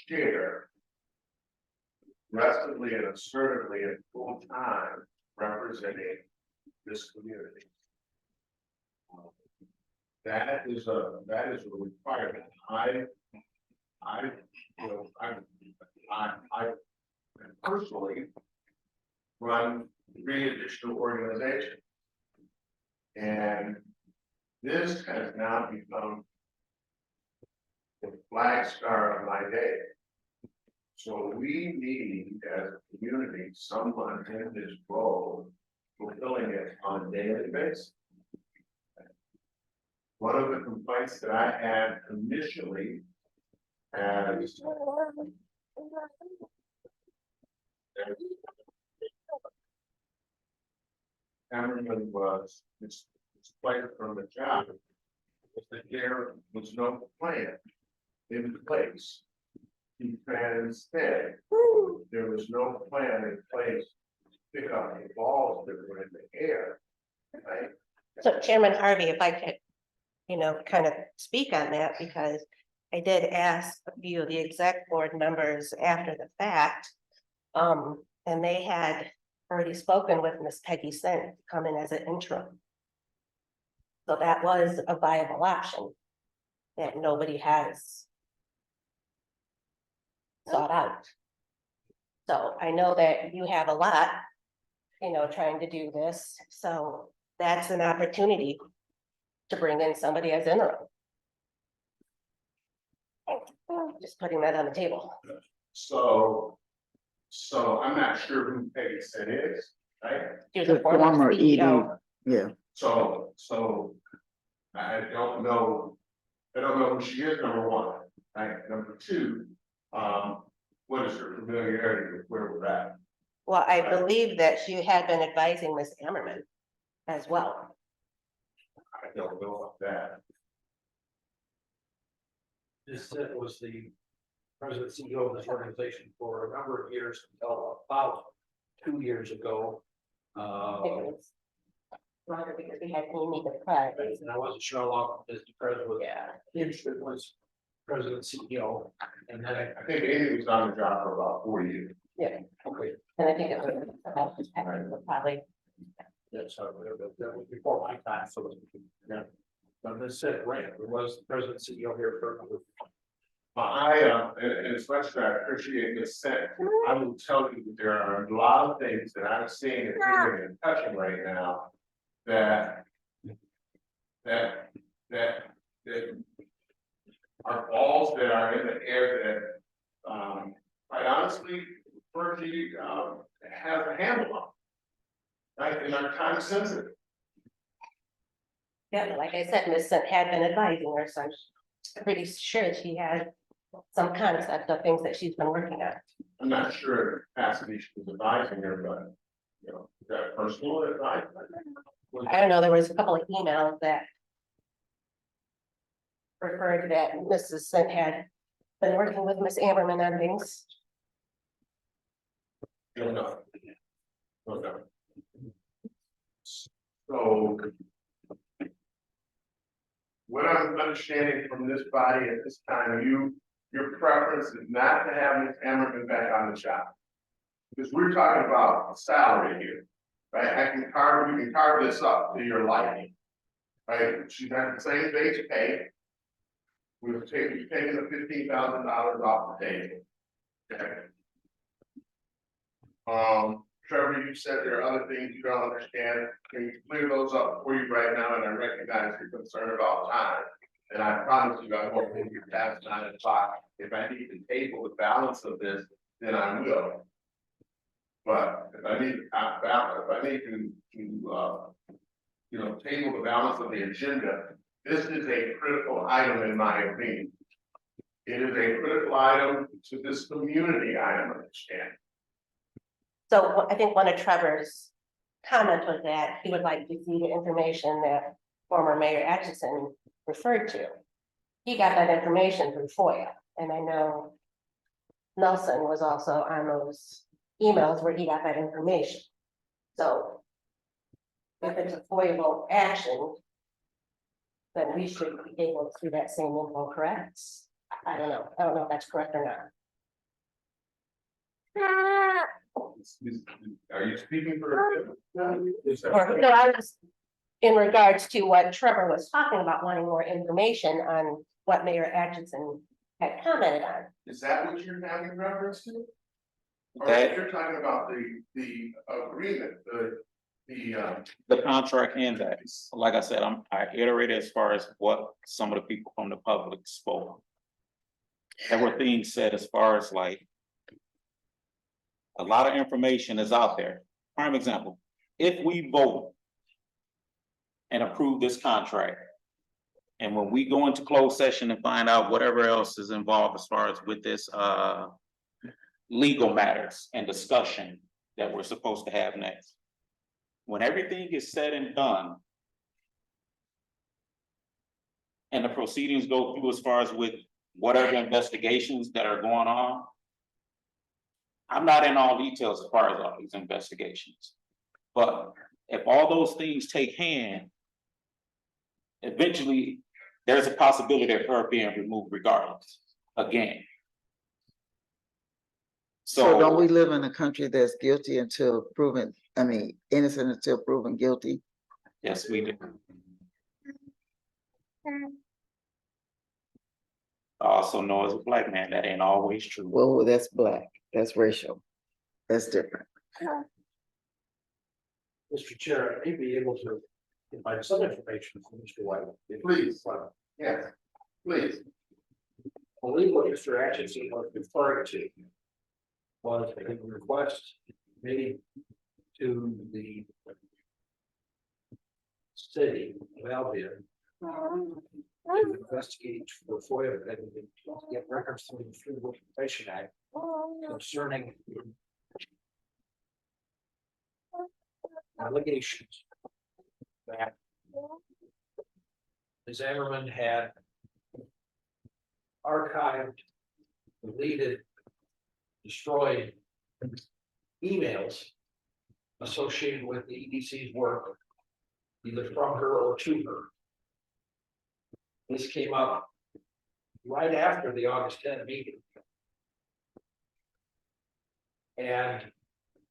chair, aggressively and assertively and full time representing this community. That is a requirement. I personally run 3 additional organizations. And this has now become the flag star of my day. So we need, as a community, someone in this role, fulfilling it on a daily basis. One of the complaints that I had initially as Cameron was displaced from the job, was that there was no plan in place. Instead, there was no plan in place to pick up the balls that were in the air. Right? So Chairman Harvey, if I could, kind of speak on that, because I did ask a few of the exec board members after the fact. And they had already spoken with Miss Peggy Sent to come in as an interim. So that was a viable option that nobody has sought out. So I know that you have a lot, trying to do this, so that's an opportunity to bring in somebody as interim. Just putting that on the table. So I'm not sure who Peggy Sent is, right? She was The a former former CEO. Yeah, So I don't know who she is, number one. Right? Number two, what is her familiarity with where we're at? Well, I believe that she had been advising Miss Ammerman as well. I don't know about that. This was the president CEO of this organization for a number of years until about 2 years ago. I think it was longer because we had Amy the press. And I wasn't sure how long Mr. President was. Yeah. Interested was president CEO, and then I think Amy was on the job for about 4 years. Yeah, okay, and I think it was about this pattern, but probably. yeah, so that was before my time, so yeah. But this said, right, it was the president CEO here for a number of. And as much as I appreciate this set, I will tell you that there are a lot of things that I'm seeing and hearing and touching right now that are balls that are in the air that, quite honestly, Berkeley, has a handle on. Right, and are time sensitive. Yeah, like I said, Miss Sent had been advising her, so I'm pretty sure she had some concept of things that she's been working on. I'm not sure if capacity she was advising her, but, you know, is that personal advice? I don't know, there was a couple of emails that referred that Mrs. Sent had been working with Miss Amberman on things. Don't know. Don't know. So. What I'm understanding from this body at this time, your preference is not to have Ms. Ammerman back on the job. Because we're talking about a salary here, right? We can carve this up to your liking. Right, she's got the same base pay. We've taken the $15,000 off the table. Okay. Trevor, you said there are other things you don't understand. Can you clear those up for you right now? And I recognize your concern about time. And I promise you, I won't make you past 9 o'clock. If I need to table the balance of this, then I will. But if I need to table the balance of the agenda, this is a critical item in my opinion. It is a critical item to this community, I understand. So I think one of Trevor's comment was that he would like to see the information that former Mayor Atchison referred to. He got that information through FOIA, and I know Nelson was also on those emails where he got that information. So if it's a FOIA action, then we should be able to see that same info, correct? I don't know if that's correct or not. Are you speaking for? Or, no, I was in regards to what Trevor was talking about, wanting more information on what Mayor Atchison had commented on. Is that what you're having reference to? Or That- you're talking about the agreement, The contract index, like I said, I iterated as far as what some of the people from the public spoke. There were things said as far as like. A lot of information is out there. Prime example, if we vote. And approve this contract. And when we go into closed session and find out whatever else is involved as far as with this legal matters and discussion that we're supposed to have next. When everything is said and done. And the proceedings go through as far as with whatever investigations that are going on. I'm not in all details as far as all these investigations. But if all those things take hand. Eventually, there's a possibility of her being removed regardless, again. So don't we So, live in a country that's guilty until proven, innocent until proven guilty? yes, we do. I also know as a Black man, that ain't always true. Well, that's black, that's racial, that's different. Mr. Chair, I may be able to provide some information from Mr. White. Please. Yes, please. I believe what Mr. Atchison was referring to was a request made to the city of Albion to investigate for FOIA and get records through the Freedom of Information Act concerning allegations that Ms. Ammerman had archived, deleted, destroyed emails associated with the EDC's work, either from her or to her. This came up right after the August 10 meeting. And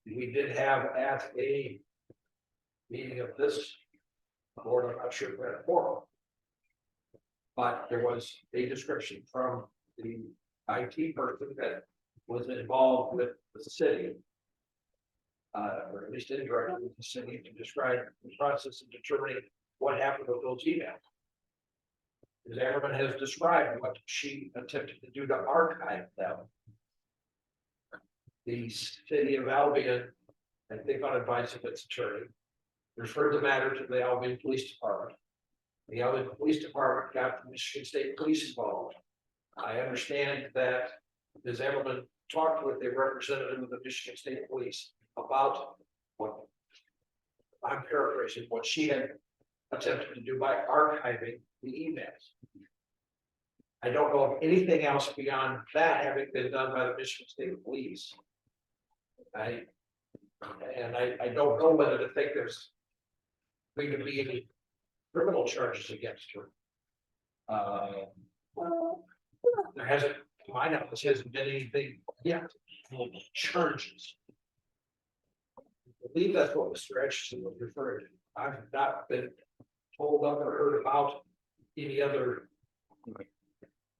we did have at a meeting of this board, I'm not sure if we had a forum. But there was a description from the IT person that was involved with the city. Or at least indirectly with the city, to describe the process of determining what happened with those emails. Ms. Ammerman has described what she attempted to do to archive them. The city of Albion, I think on advice of its attorney, referred the matter to the Albion Police Department. The Albion Police Department got the Michigan State Police involved. I understand that Ms. Ammerman talked with a representative of the Michigan State Police about what I'm paraphrasing, what she had attempted to do by archiving the emails. I don't know of anything else beyond that having been done by the Michigan State Police. I don't know whether to think there's going to be any criminal charges against her. There hasn't, to my knowledge, hasn't been anything yet, no charges. I believe that's what Mr. Atchison was referring to. I've not been told of or heard about any other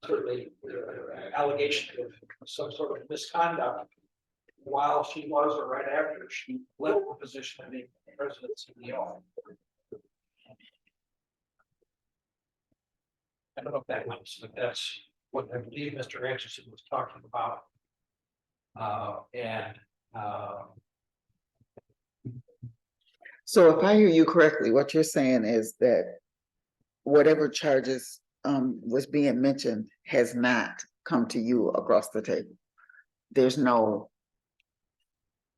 certainly allegation of some sort of misconduct while she was or right after she left the position of being president CEO. I don't know if that was, but that's what I believe Mr. Atchison was talking about. So if I hear you correctly, what you're saying is that whatever charges was being mentioned has not come to you across the table. There's no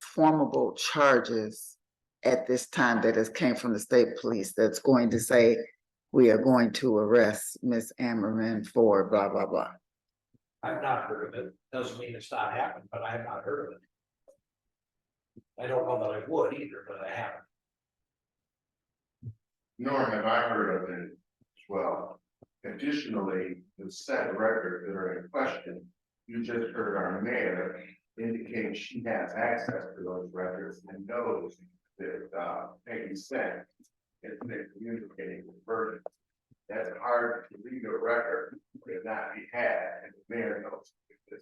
formable charges at this time that has came from the state police that's going to say, we are going to arrest Ms. Ammerman for blah, blah, blah. I've not heard of it. Doesn't mean it's not happened, but I have not heard of it. I don't know that I would either, but I haven't. Nor have I heard of it as well. Additionally, the set records that are in question, you just heard our mayor indicate she has access to those records and knows that Peggy sent and they're communicating with verdict. That's hard to read a record and not be had, and the mayor knows this.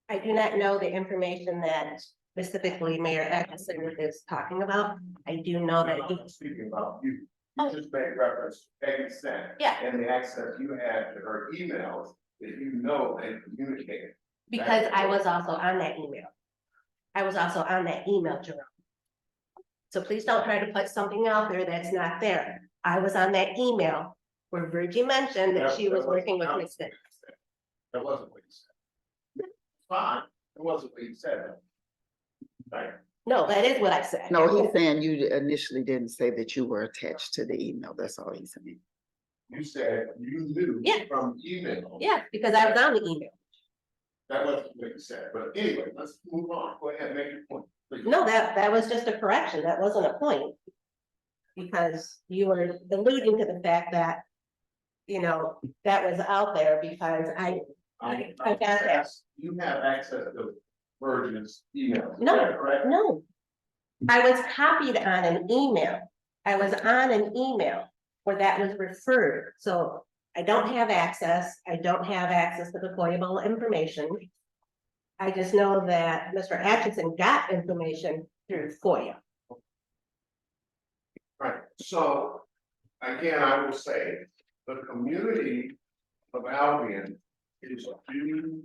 I do not know the information that specifically Mayor Atkinson is talking about. I do know that I'm speaking about you. You just made reference to Peggy sent. Yeah. And the access you had to her emails that you know and communicated. because I was also on that email. I was also on that email, Jerome. So please don't try to put something out there that's not there. I was on that email where Virgie mentioned that she was working with Ms. Stitt. That wasn't what you said. Fine, it wasn't what you said. Right, No, that is what I said. No, he's saying you initially didn't say that you were attached to the email. That's all he's saying. you said you knew Yeah. from email. Yeah, because I was on the email. That wasn't what you said, but anyway, let's move on. Go ahead, make your point, please. No, that was just a correction. That wasn't a point. Because you were alluding to the fact that, you know, that was out there because I got that. You have access to Virgin's emails. No, Is that correct? No. I was copied on an email. I was on an email where that was referred, so I don't have access. I don't have access to the deployable information. I just know that Mr. Atchison got information through FOIA. Right, so, again, I will say, the community of Albion is doing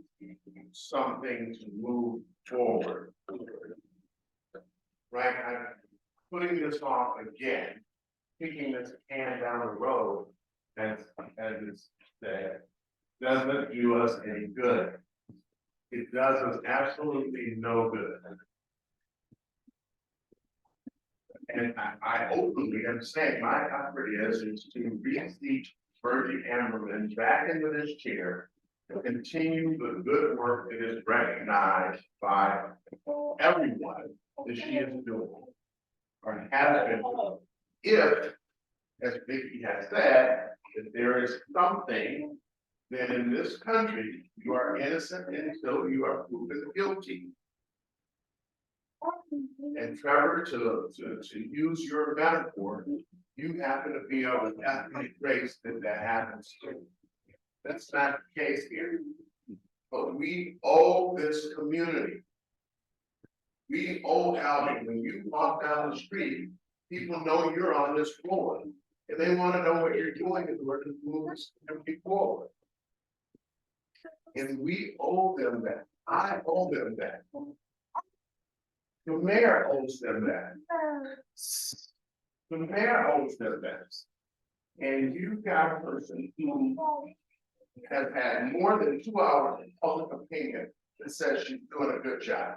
something to move forward. Right, I'm putting this off again, kicking this can down the road, as it's said, doesn't do us any good. It does us absolutely no good. And I openly am saying my effort is to reseat Virgie Ammerman back into this chair to continue the good work that is recognized by everyone that she is doing. Or has been doing. If, as Vicki has said, that there is something that in this country, you are innocent until you are proven guilty. And Trevor, to use your metaphor, you happen to be of an ethnic race that happens to. That's not the case here. But we owe this community. We owe Albion. When you walk down the street, people know you're on this floor. And they want to know what you're doing in order to move this community forward. And we owe them that. I owe them that. The mayor owes them that. The mayor owes them that. And you've got a person who has had more than 2 hours of public opinion that says she's doing a good job.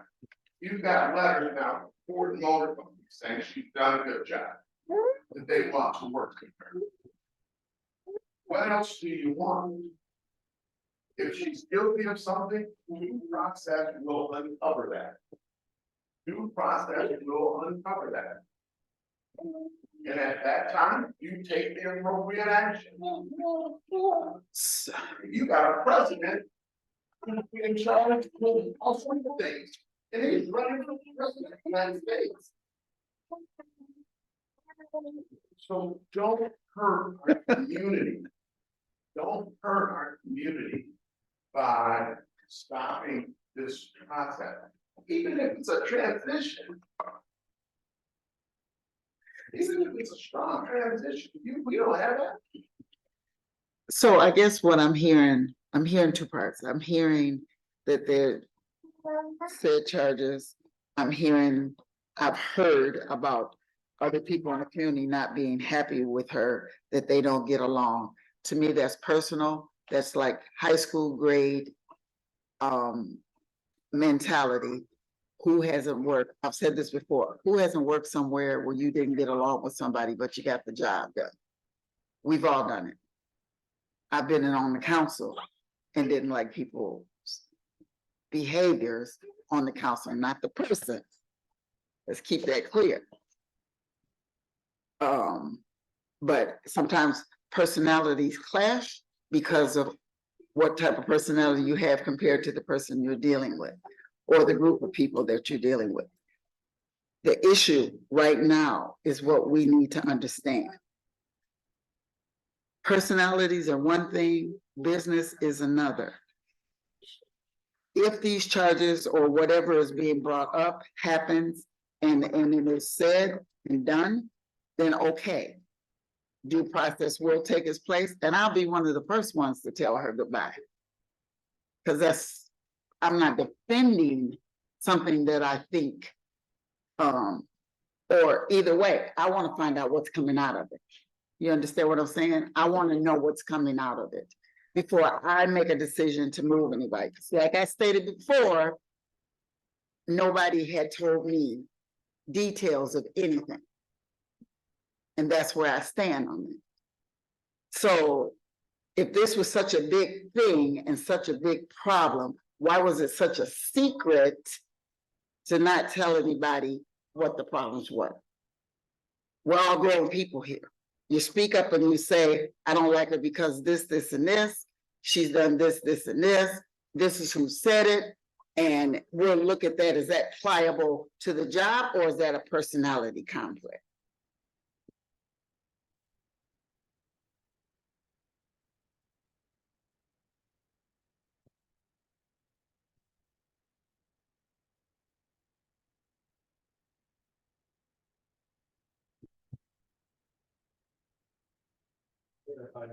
You've got letters now, Ford Motor Company saying she's done a good job. That they want to work with her. What else do you want? If she's guilty of something, due process will uncover that. Due process will uncover that. And at that time, you take the appropriate action. You got a president who's in charge of all sorts of things, and he's running for president of the United States. So don't hurt our community. Don't hurt our community by stopping this process, even if it's a transition. Even if it's a strong transition, we don't have that. So I guess what I'm hearing two parts. I'm hearing that there said charges. I've heard about other people in the community not being happy with her, that they don't get along. To me, that's personal. That's like high school grade mentality. Who hasn't worked? I've said this before. Who hasn't worked somewhere where you didn't get along with somebody, but you got the job done? We've all done it. I've been on the council and didn't like people's behaviors on the council, not the person. Let's keep that clear. But sometimes personalities clash because of what type of personality you have compared to the person you're dealing with, or the group of people that you're dealing with. The issue right now is what we need to understand. Personalities are one thing, business is another. If these charges or whatever is being brought up happens and it is said and done, then okay. Due process will take its place, and I'll be one of the first ones to tell her goodbye. Because I'm not defending something that I think, or either way, I want to find out what's coming out of it. You understand what I'm saying? I want to know what's coming out of it before I make a decision to move anybody. Because like I stated before, nobody had told me details of anything. And that's where I stand on it. So if this was such a big thing and such a big problem, why was it such a secret to not tell anybody what the problems were? We're all grown people here. You speak up and you say, I don't like her because this, this, and this. She's done this, this, and this. This is who said it. And we'll look at that. Is that pliable to the job, or is that a personality conflict? If I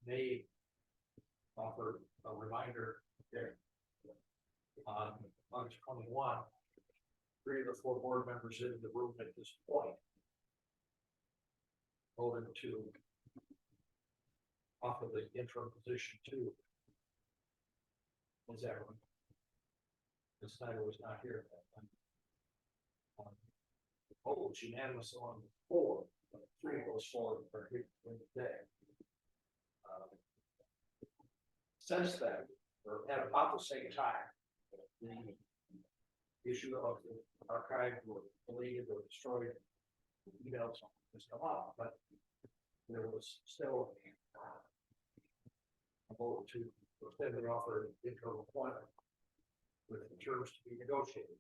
may offer a reminder there. On August 21, 3 of the 4 board members in the room at this point voted to offer the interim position to Ms. Everett. Ms. Snyder was not here at that time. Oh, it's unanimous on 4, but 3 of those 4 are here today. Since then, or at about the same time, the issue of the archive or deleted or destroyed emails has come up, but there was still a vote to extend the offer of interim appointment with the terms to be negotiated.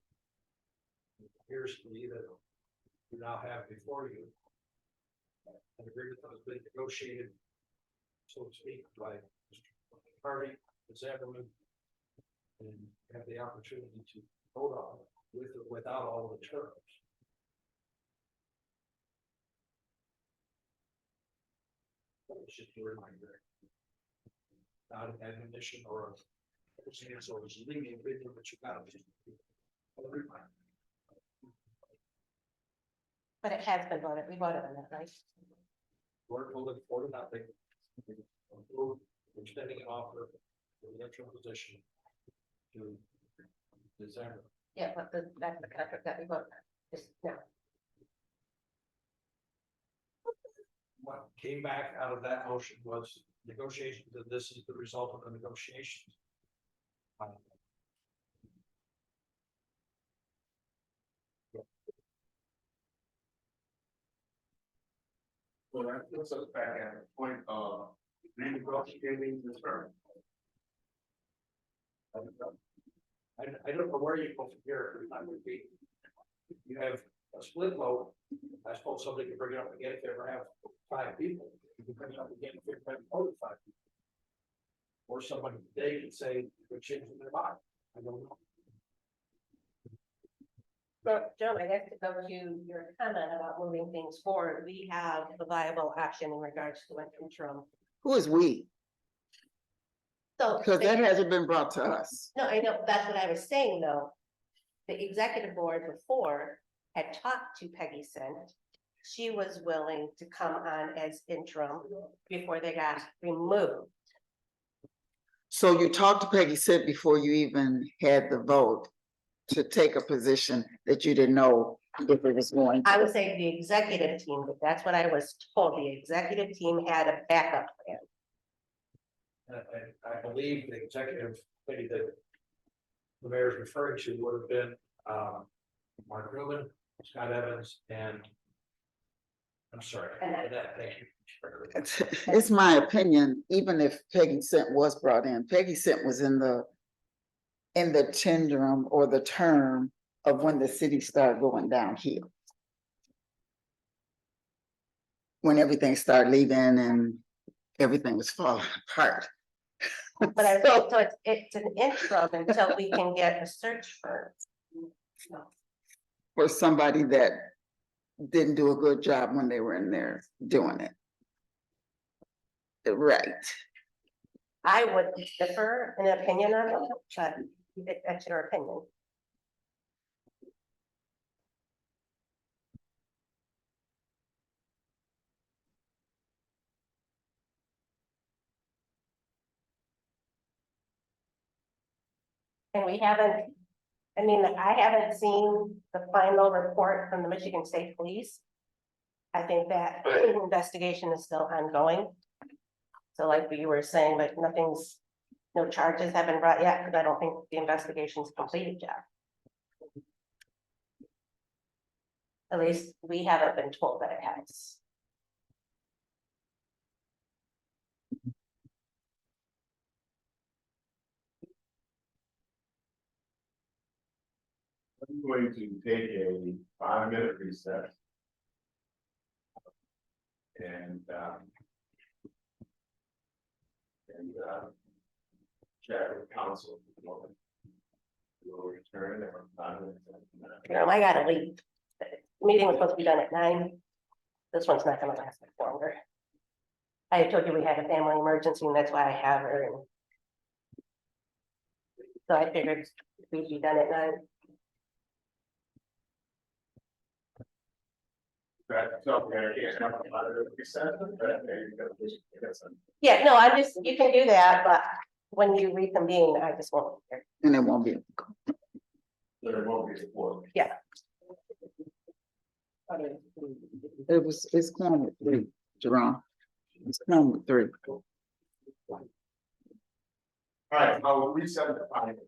It appears to me that you now have before you an agreement that has been negotiated, so to speak, by Mr. Harvey, Ms. Everman, and have the opportunity to vote on it with or without all of the terms. It's just a reminder. Not an admonition or a stance or a legal opinion, but you got to reminder. But it has been voted, we voted on that, right? We're voting for nothing. extending an offer for the interim position to December. Yeah, but that's the contract that we voted on, just now. What came back out of that motion was negotiations, and this is the result of the negotiations. Well, that puts us back at the point of renegotiating the term. I don't know where you go from here, I would be. You have a split vote, I suppose somebody could bring it up again if they ever have 5 people, you can bring it up again if you ever have more than 5 people. Or somebody today could say, they're changing their mind, I don't know. But Joe, I guess to go to your comment about moving things forward, we have a viable option in regards to an interim. Who is we? So. Because that hasn't been brought to us. No, I know, that's what I was saying, though. The executive board before had talked to Peggy Sint. She was willing to come on as interim before they got removed. So you talked to Peggy Sid before you even had the vote to take a position that you didn't know if it was going. I would say the executive team, but that's what I was told. The executive team had a backup plan. And I believe the executive committee that the mayor is referring to would have been, Mark Rubin, Scott Evans, and I'm sorry, Annette, thank you. It's my opinion, even if Peggy Sint was brought in, Peggy Sint was in the tenderum or the term of when the city started going downhill. When everything started leaving and everything was falling apart. But I felt so it's an interim until we can get a search firm. For somebody that didn't do a good job when they were in there doing it. Right. I would differ in opinion on it, but that's your opinion. And we haven't, I mean, I haven't seen the final report from the Michigan State Police. I think that investigation is still ongoing. So like you were saying, like nothing's, no charges have been brought yet, because I don't think the investigation's completed yet. At least we haven't been told that it has. I'm going to take a 5-minute recess. And chat with council. We'll return in 5 minutes. I gotta leave. The meeting was supposed to be done at 9. This one's not gonna last much longer. I told you we had a family emergency and that's why I have her. And so I figured we'd be done at 9. Yeah, no, I just, you can do that, but when you reconvene, I just won't. be here. And it won't be. There won't be support. Yeah. It's going with 3, Jerome. It's going with 3. All right, I will reset the 5 minutes.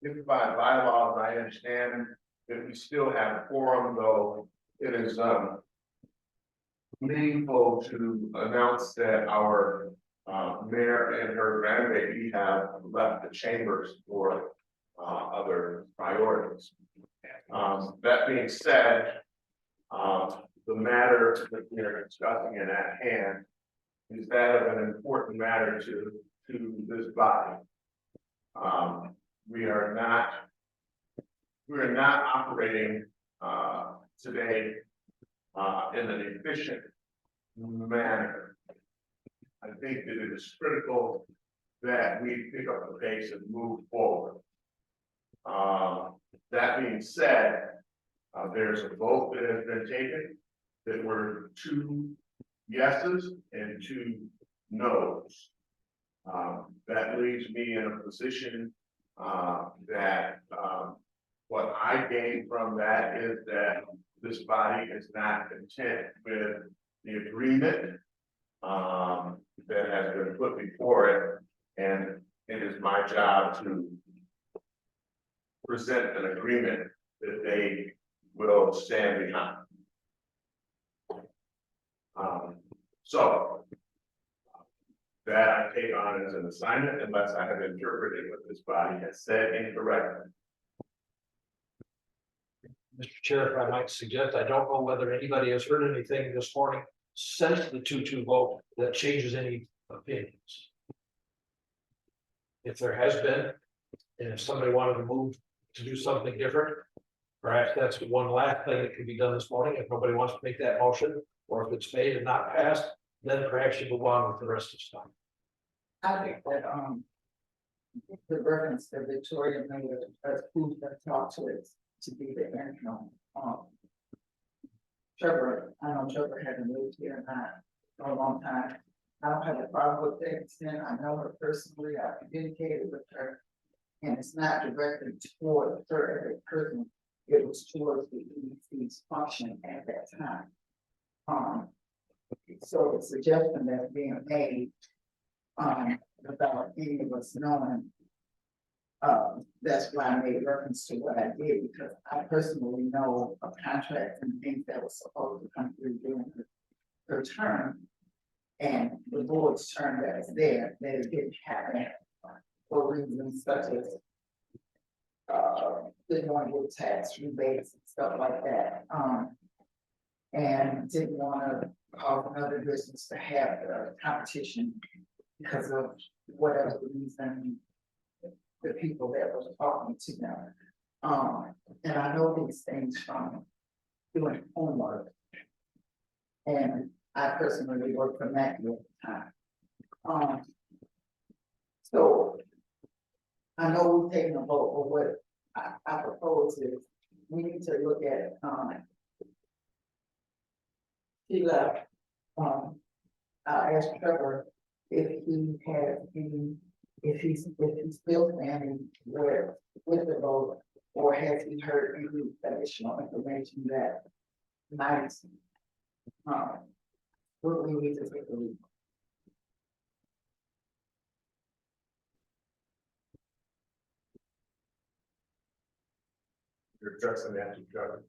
if by bylaws, I understand that we still have quorum, though it is, meaningful to announce that our, mayor and her grandbaby have left the chambers for, other priorities. That being said, the matter that we are discussing and at hand is that of an important matter to this body. We are not operating, today, in an efficient manner. I think that it is critical that we pick up the pace and move forward. That being said, there's a vote that has been taken. That were 2 yeses and 2 nos. That leaves me in a position that what I gain from that is that this body is not content with the agreement that has been put before it, and it is my job to present an agreement that they will stand behind. So that I take on as an assignment unless I have interpreted what this body has said incorrectly. Mr. Chair, if I might suggest, I don't know whether anybody has heard anything this morning since the 2-2 vote that changes any opinions. If there has been, and if somebody wanted to move to do something different, perhaps that's one last thing that could be done this morning. If nobody wants to make that motion, or if it's made and not passed, then perhaps you move on with the rest of the stuff. I think that, the reference that Victoria made, as who have talked to it to be the interim, Trevor, I know Trevor hasn't lived here for a long time. I don't have a problem with that extent. I know her personally, I've communicated with her. And it's not directly toward her as a person, it was towards the EDC's function at that time. So the suggestion that's being made, without any of us knowing, that's why I made reference to what I did, because I personally know of contracts and things that were supposed to come through during her term. And the board's term that is there, that it didn't happen for reasons such as didn't want to get tax rebates and stuff like that. And didn't want to cause another business to have competition because of whatever the reason, the people that was talking to them. And I know these things from doing homework. And I personally worked for Mackie at the time. So I know we're taking a vote, but what I propose is we need to look at, she left, I asked Trevor if he has any, if he's still standing with the vote, or has he heard any additional information that might, what we need to take a look. You're addressing that to Trevor.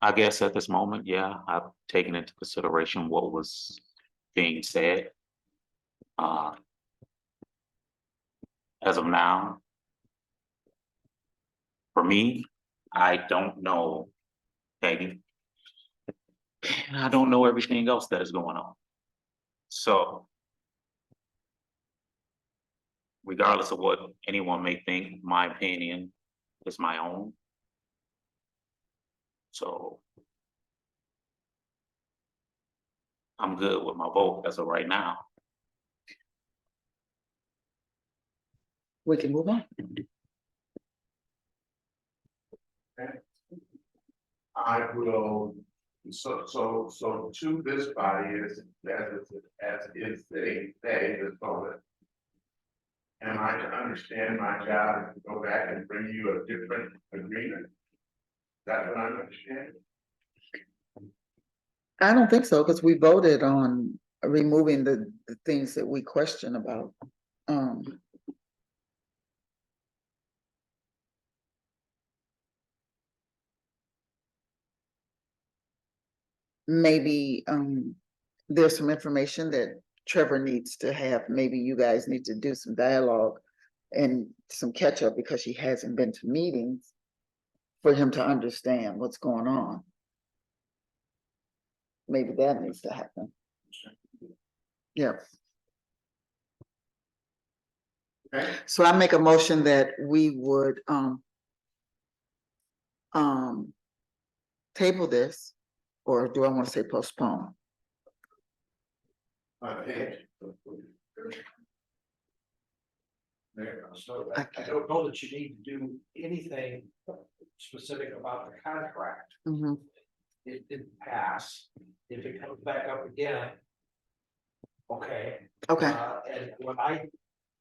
I guess at this moment, yeah, I've taken into consideration what was being said. As of now, for me, I don't know, Peggy. And I don't know everything else that is going on. So regardless of what anyone may think, my opinion is my own. So I'm good with my vote as of right now. We can move on. I will, so to this body is, as is they this moment. Am I to understand my job is to go back and bring you a different agreement? That's what I understand. I don't think so, because we voted on removing the things that we question about. Um, maybe, there's some information that Trevor needs to have. Maybe you guys need to do some dialogue and some catch up because he hasn't been to meetings for him to understand what's going on. Maybe that needs to happen. Yeah. Okay. So I make a motion that we would, table this, or do I want to say postpone? So I don't know that you need to do anything specific about the contract. Mhm. It didn't pass. If it comes back up again. Okay. Okay, And what I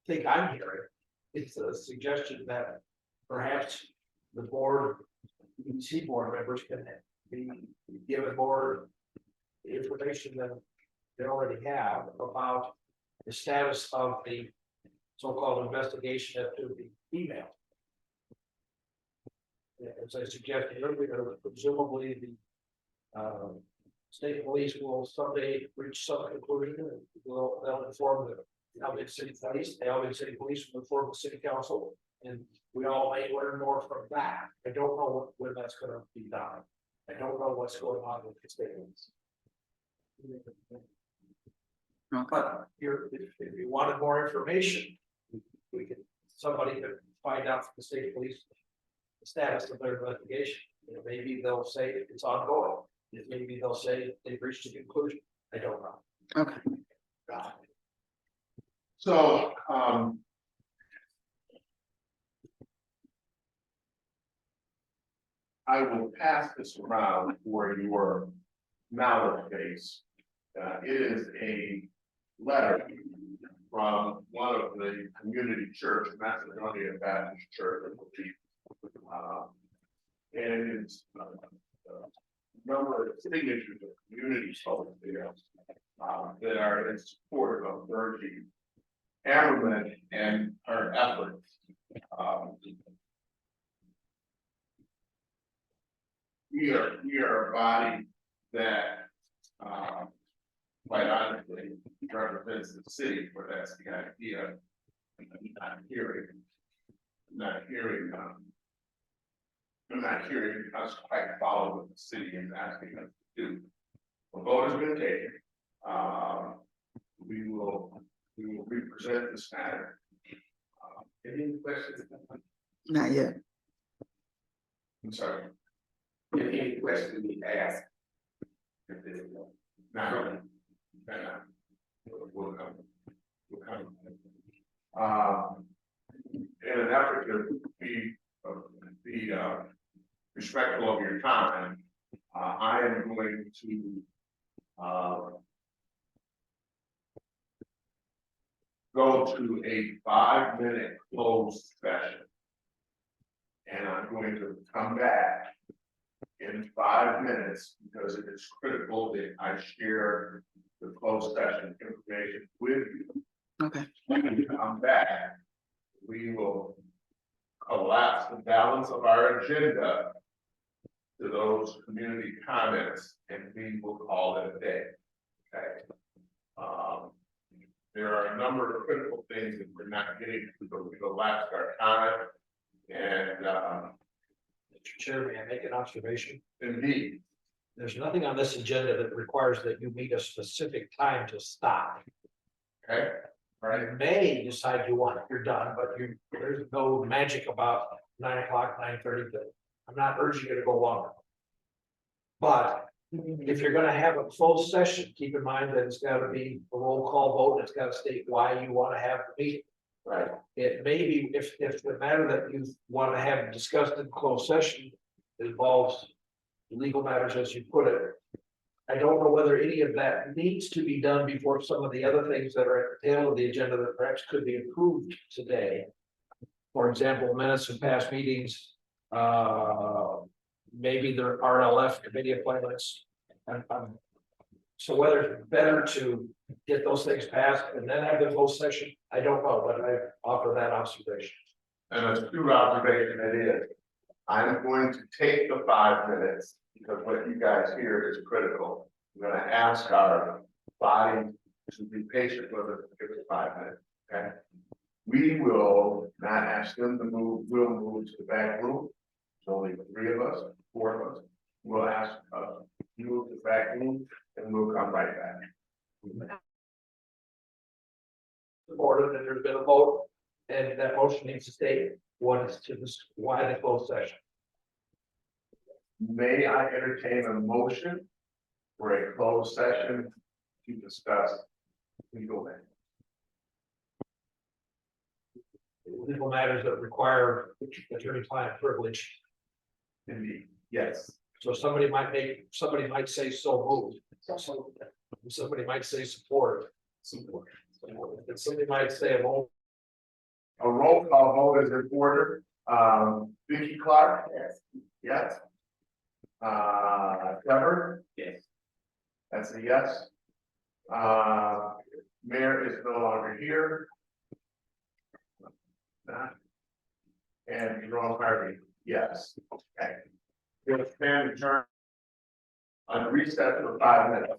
think I'm hearing is a suggestion that perhaps the board, EDC board members can be given more information than they already have about the status of the so-called investigation into the email. As I suggested earlier, presumably the state police will someday reach some conclusion and they'll inform the Albion City Police, the Albion City Police will inform the city council, and we all may learn more from that. I don't know when that's gonna be done. I don't know what's going on with the state police. But if you wanted more information, we could, somebody could find out from the state police the status of their investigation. You know, maybe they'll say it's ongoing. Maybe they'll say they've reached a conclusion. I don't know. okay. So, I will pass this around for your knowledge base. It is a letter from one of the community church, Macedonia Baptist Church, I believe. And it's number of signatures of community folks there that are in support of Bergie Ammerman and her efforts. We are a body that, quite honestly, represents the city, but that's the idea. I'm not hearing us quite follow what the city is asking us to do. The vote has been taken. We will represent this matter. Any questions? Not yet. I'm sorry. Any questions we ask? No. We'll come. In an effort to be respectful of your time, I am going to go to a 5-minute closed session. And I'm going to come back in 5 minutes because it is critical that I share the closed session information with you. Okay. When we come back, we will collapse the balance of our agenda to those community comments, and we will call it a day. Okay. There are a number of critical things that we're not getting to, but we collapsed our time. And Mr. Chair, may I make an observation? indeed, There's nothing on this agenda that requires that you meet a specific time to stop. okay, all right. You may decide you want, you're done, but there's no magic about 9 o'clock, 9:30. I'm not urging you to go longer. But if you're gonna have a closed session, keep in mind that it's gotta be a roll call vote, and it's gotta state why you wanna have the meeting. Right. It may be, if the matter that you wanna have discussed in closed session involves legal matters, as you put it. I don't know whether any of that needs to be done before some of the other things that are at the tail of the agenda that perhaps could be improved today. For example, minutes of past meetings, maybe there are RLF committee appointments. I'm So whether it's better to get those things passed and then have the whole session, I don't know, but I offer that observation. And a true observation it is. I'm going to take the 5 minutes because what you guys hear is critical. I'm gonna ask our body to be patient with us, give us 5 minutes, okay? We will not ask them to move, we'll move to the back room. There's only 3 of us, 4 of us. We'll ask, you move to the back room and we'll come right back. Order that there's been a vote, and that motion needs to state what is to this, why the closed session. May I entertain a motion for a closed session to discuss legal matters? Legal matters that require attorney-client privilege. Indeed, yes. So somebody might say so moved. Somebody might say support. And somebody might say a vote. A roll call vote is in order. Vicky Clark? Yes. Yes. Trevor? Yes. That's a yes. Mayor is no longer here. Not. And Jerome Harvey, yes. Okay. We'll stand adjourned on recess for 5 minutes.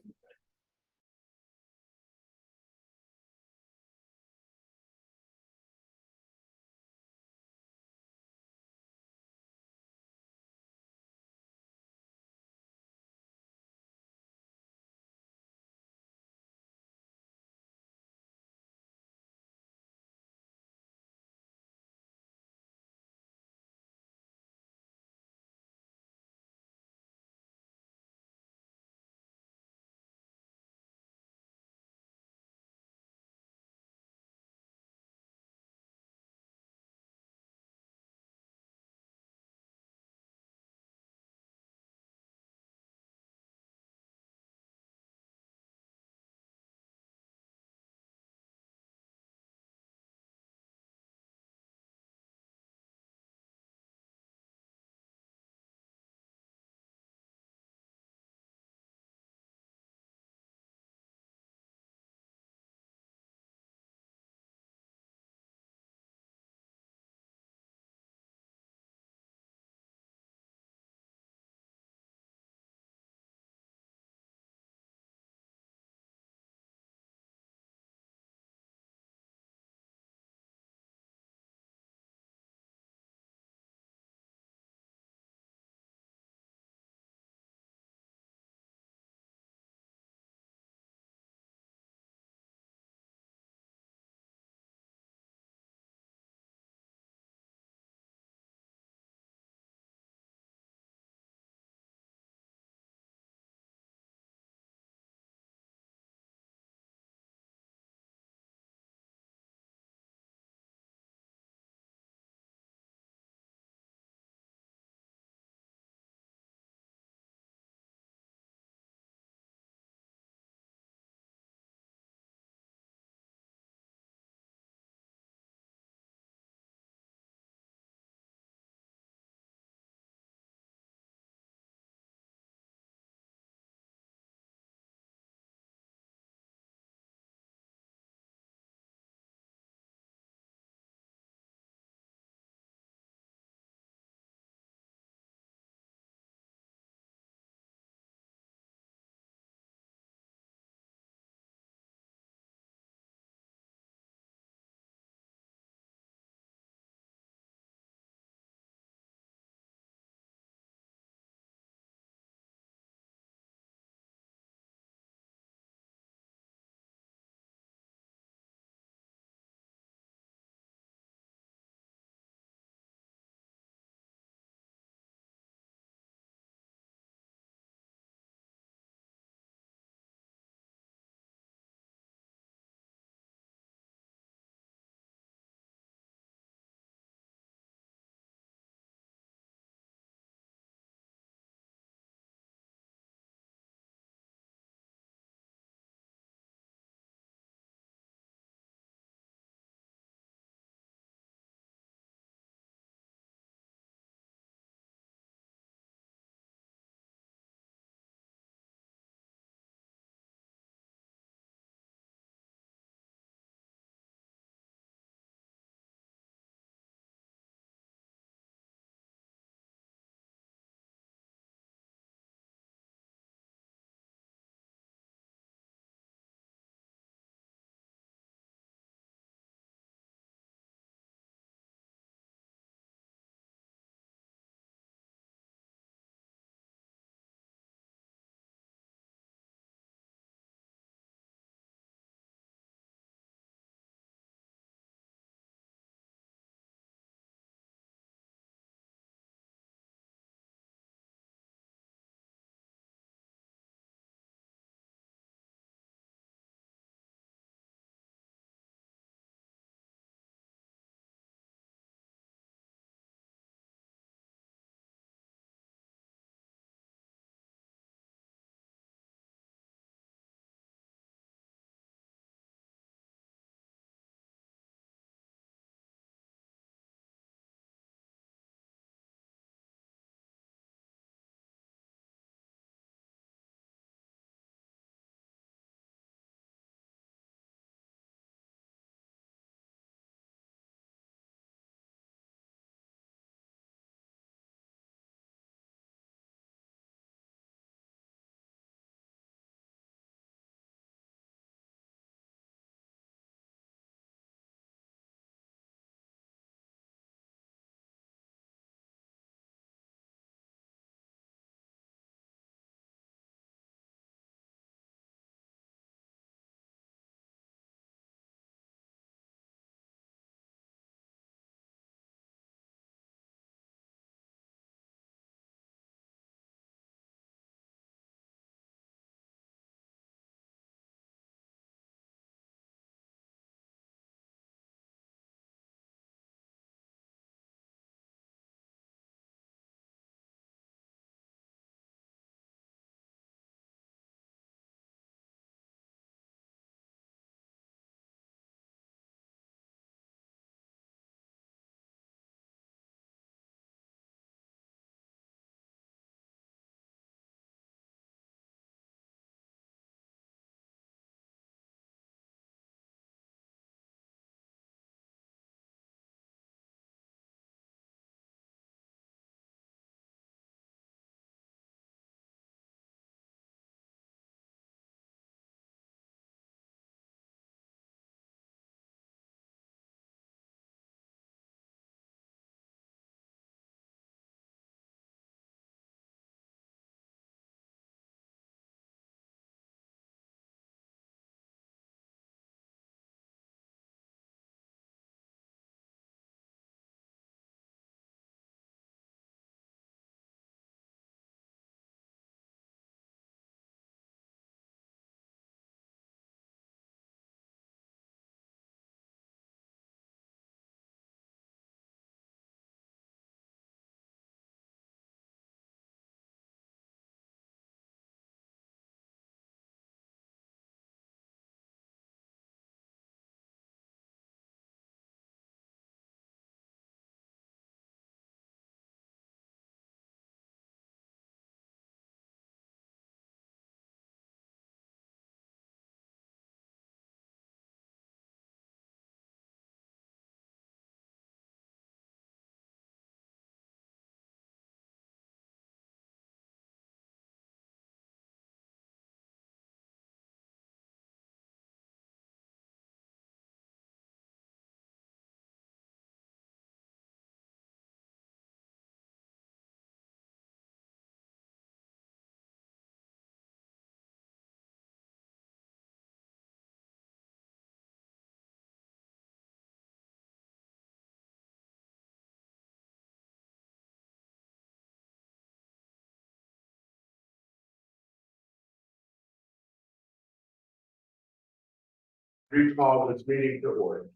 recall this meeting to order.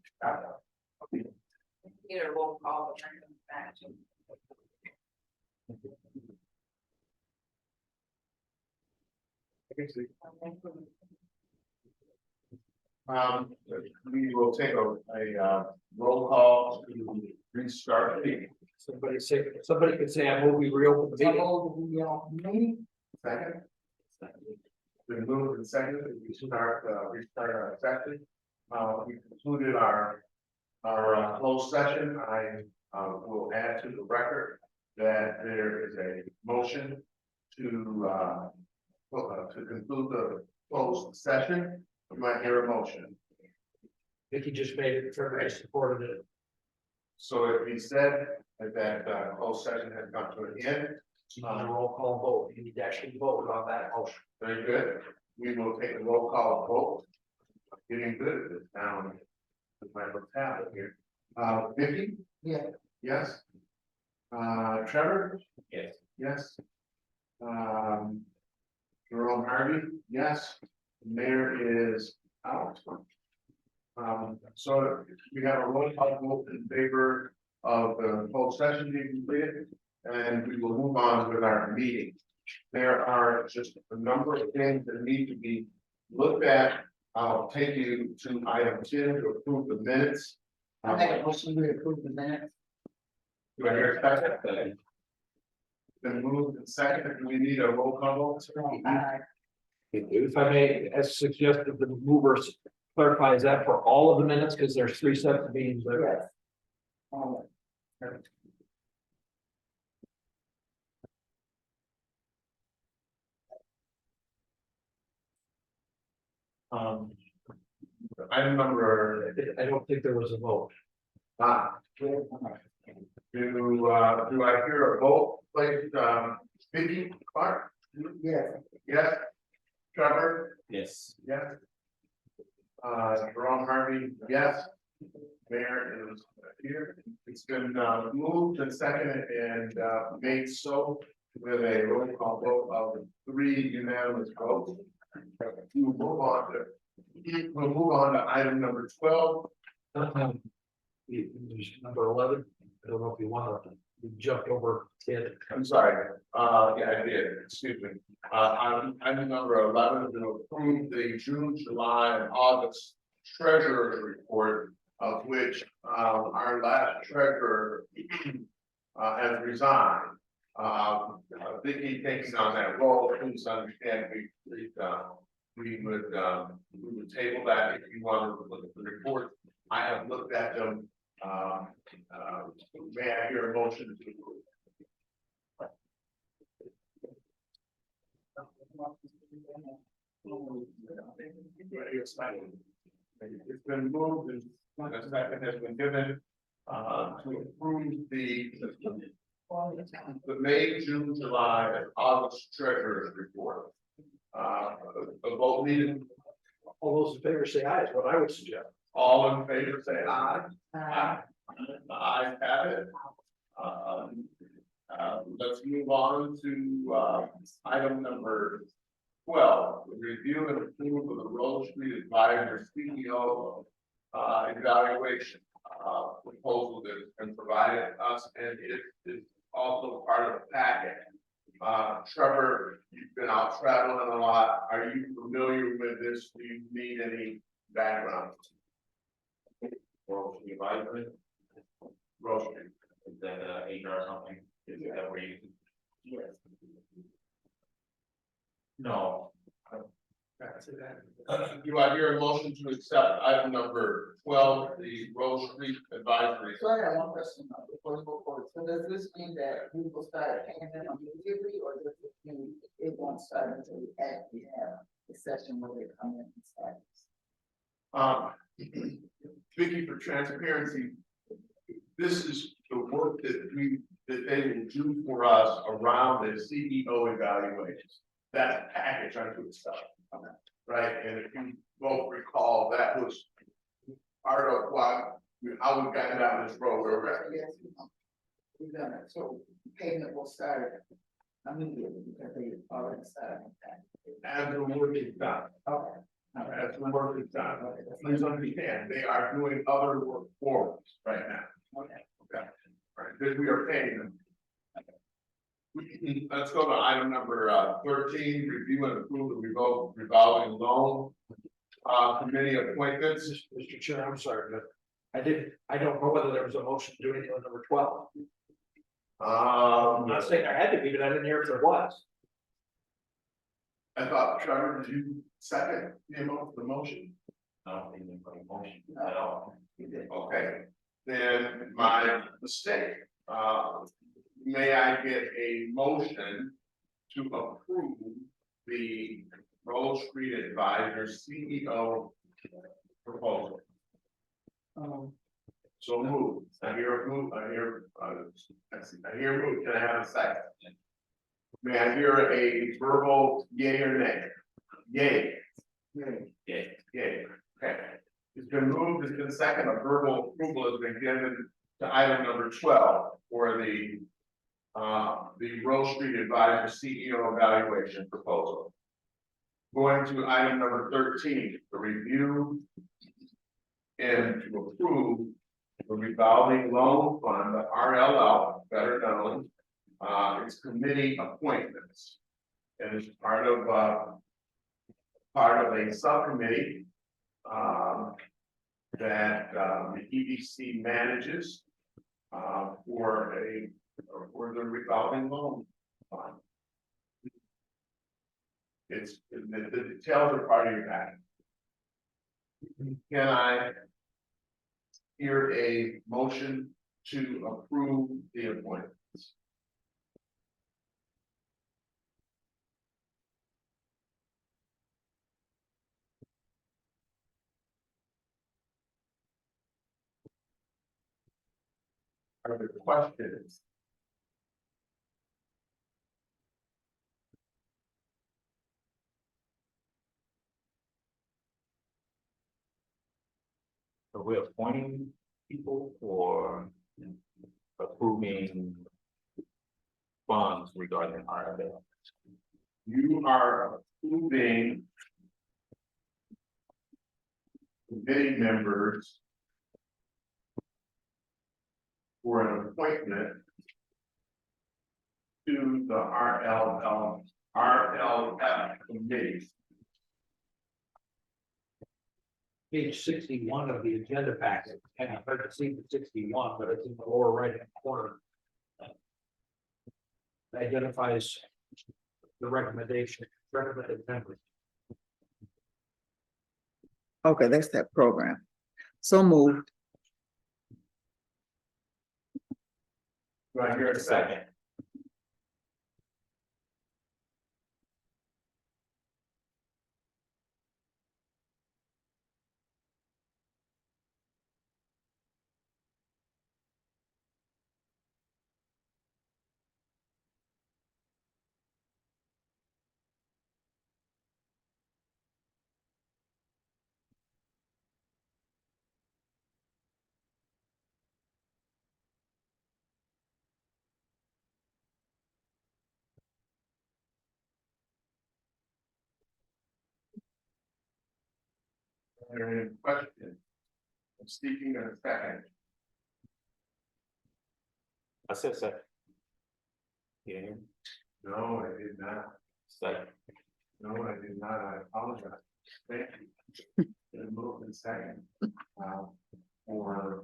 Need a roll call. Back to. We will take a roll call to restart the meeting. Somebody could say, I move we reopen the meeting. Second. Been moved and seconded, we start, restart our session. We concluded our closed session. I will add to the record that there is a motion to conclude the closed session. You might hear a motion. Vicky just made it, everybody supported it. So it be said that closed session has come to an end. It's not a roll call vote. You need to actually vote on that motion. Very good. We will take a roll call vote. Getting good at this now. With my little tablet here. Vicky? Yeah. Yes. Trevor? Yes. Yes. Jerome Harvey? Yes. Mayor is out. So we have a roll call vote in favor of the closed session being completed, and we will move on with our meeting. There are just a number of things that need to be looked at. I'll take you to item 10 to approve the minutes. I make a motion to approve the minutes. Do I hear a second? Then moved and second, and we need a roll call vote. If I may, as suggested, the movers clarify, is that for all of the minutes? Because there's 3 sets of meetings there. Item number, I don't think there was a vote. do I hear a vote, please, Vicky, Clark? Yes. Yes. Trevor? Yes. Yes. Jerome Harvey, yes. Mayor is here. It's been moved and seconded and made so with a roll call vote of 3 unanimous votes. We'll move on to item number 12. Number 11. I don't know if you want to, you jumped over it. I'm sorry, yeah, I did, excuse me. Item number 11 to approve the June, July, and August treasurer's report, of which our last treasurer has resigned. Vicky taking on that role, please understand, we would table that if you want to look at the report. I have looked at them. May I hear a motion to approve? It's been moved and a second has been given to approve the May, June, July, and August treasurer's report. A vote needed. All those in favor say aye, is what I would suggest. All in favor, say aye. Aye. The ayes have it. Let's move on to item number 12, the review and approval of the Rose Street Advisor CEO evaluation proposal that has been provided to us, and it is also part of the packet. Trevor, you've been out traveling a lot. Are you familiar with this? Do you need any background? Rose Street Advisory, Rose Street. is that HR or something? Is that where you? Yes. No. Do I hear a motion to accept item number 12, the Rose Street Advisory? So I have one question before we go forward. So does this mean that we will start paying them immediately, or does it mean it won't start until we actually have the session where they come in and start? Vicky, for transparency, this is the work that they will do for us around the CEO evaluations. That's a package unto itself, right? And if you both recall, that was part of how we got down this road. Yes, we've done it. So payment will start immediately because they already started. As the work is done. Okay. As the work is done, please understand, they are doing other work for us right now. Okay, right, that we are paying them. Let's go to item number 13, review and approve the revolving loan. Committee appointments. Mr. Chair, I'm sorry, but I don't know whether there was a motion to do anything on number 12. I'm not saying there had to be, but I didn't hear if there was. I thought, Trevor, did you second the motion? No, he didn't put a motion at all. Okay, then my mistake. May I get a motion to approve the Rose Street Advisor CEO proposal? So move. I hear a move. I hear a move. Can I have a second? May I hear a verbal yay or nay? Yay. Yay. Yay. Okay. It's been moved. It's been second. A verbal approval has been given to item number 12 for the Rose Street Advisor CEO evaluation proposal. Going to item number 13, the review and to approve the revolving loan fund, the RLL, better known, its committee appointments. And it's part of a subcommittee that the EDC manages for the revolving loan fund. The details are part of your package. Can I hear a motion to approve the appointments? Are there questions? Are we appointing people or approving funds regarding RFL? You are approving committee members for an appointment to the RLF committee. Page 61 of the agenda packet, and I've heard to see the 61, but it's in the lower right hand corner. It identifies the recommended members. Okay, that's that program. So moved. Do I hear a second? Are there any questions? I'm speaking in a second. I said second. Yeah. No, I did not. Second. No, I did not. I apologize. Thank you. Been moved in second. For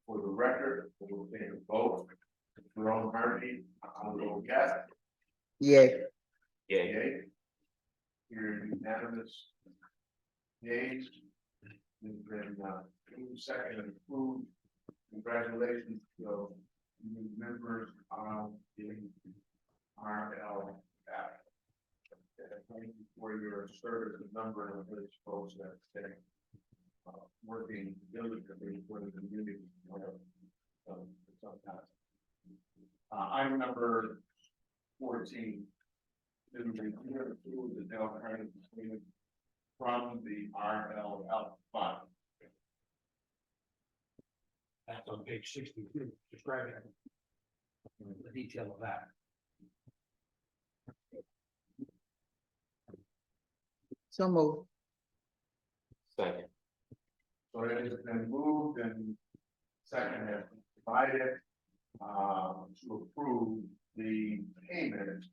the record, we'll take a vote. Jerome Harvey, I'll go yes. Yay. Yeah. Yay. You're unanimous. Yays. You've been approved, second and approved. Congratulations to new members of the RLF. Thank you for your service, a number of those folks that stay working diligently for the community. Sometimes. Item number 14. Is review the Dale County payment from the RLF fund. That's on page 62, describing the detail of that. So move. Second. So it has been moved and second has been divided, to approve the payment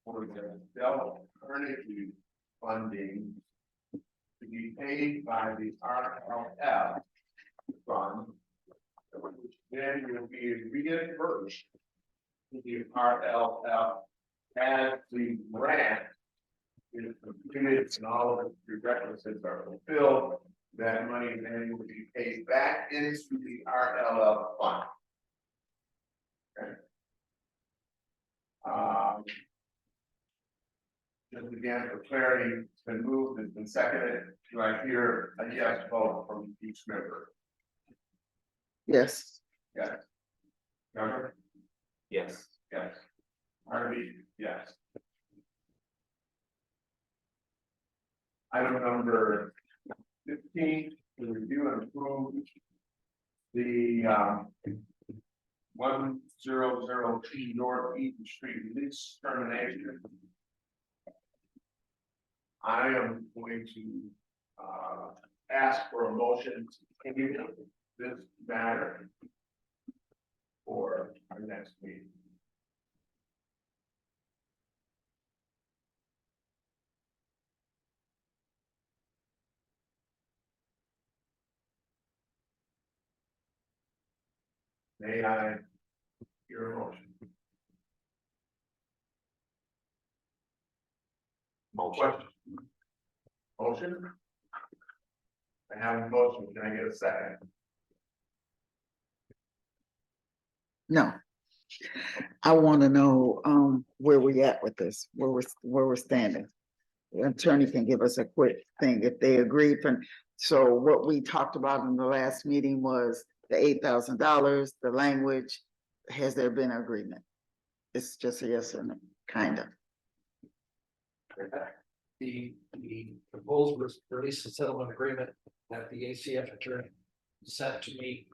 for the Dell Carnegie funding to be paid by the RLF fund, which then will be reimbursed to the RLF as the grant is completed and all of the prerequisites are fulfilled. That money then will be paid back into the RLF fund. Okay. Just again, for clarity, it's been moved, it's been seconded. Do I hear a yes vote from each member? Yes. Yes. Governor? Yes. Yes. Harvey? Yes. Item number 15, to review and approve the 100T North Eaton Street lease termination. I am going to ask for a motion to continue this matter for our next meeting. May I hear a motion? Motion. Motion? I have a motion, can I get a second? No. I want to know, where we at with this, where we're standing. The attorney can give us a quick thing if they agreed. So what we talked about in the last meeting was the $8,000, the language. Has there been agreement? It's just a yes or no, kind of. The proposal was release the settlement agreement that the ACF attorney sent to me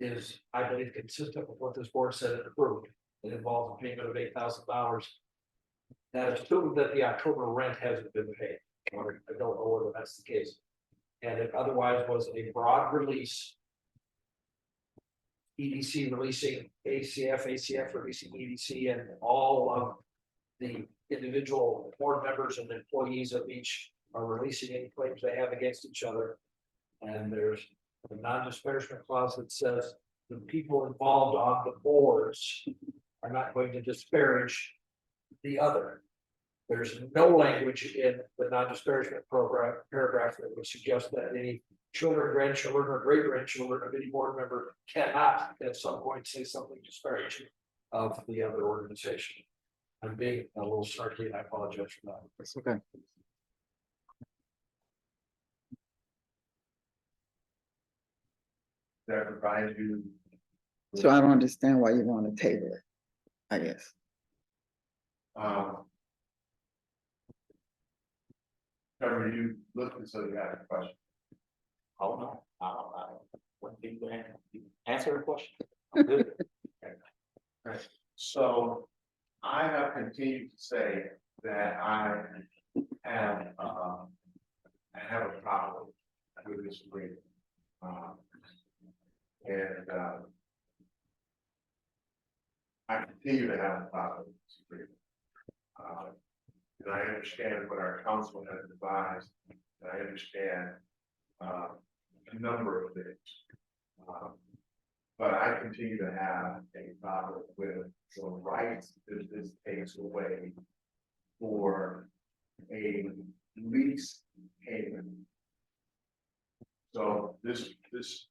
is, I believe, consistent with what this board said it approved. It involves a payment of $8,000. That assumed that the October rent hasn't been paid, or I don't know whether that's the case. And it otherwise was a broad release. EDC releasing ACF, ACF releasing EDC, and all of the individual board members and employees of each are releasing any claims they have against each other. And there's a non-disparagement clause that says the people involved on the boards are not going to disparage the other. There's no language in the non-disparagement program paragraph that would suggest that any children, grandchildren, or great grandchildren of any board member cannot at some point say something disparaging of the other organization. I'm being a little snarky and I apologize for that. It's okay. That provides you. So I don't understand why you want to table it, I guess. Trevor, you looking, so you have a question. Oh, no, I wouldn't be able to answer a question. I'm good. Right. So I have continued to say that I have a problem with this agreement. I continue to have a problem with this agreement. And I understand what our council has advised, and I understand a number of things. But I continue to have a problem with the rights that this takes away for a lease payment. So this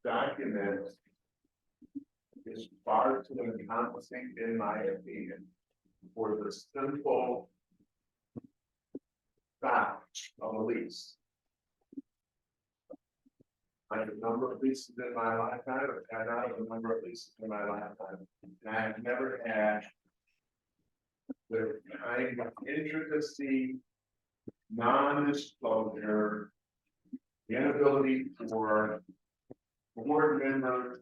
document is far too encompassing, in my opinion, for the simple fact of a lease. I have a number of leases in my lifetime, I've had a number of leases in my lifetime, and I have never had the kind of intricacy, non-disclosure, the inability for board members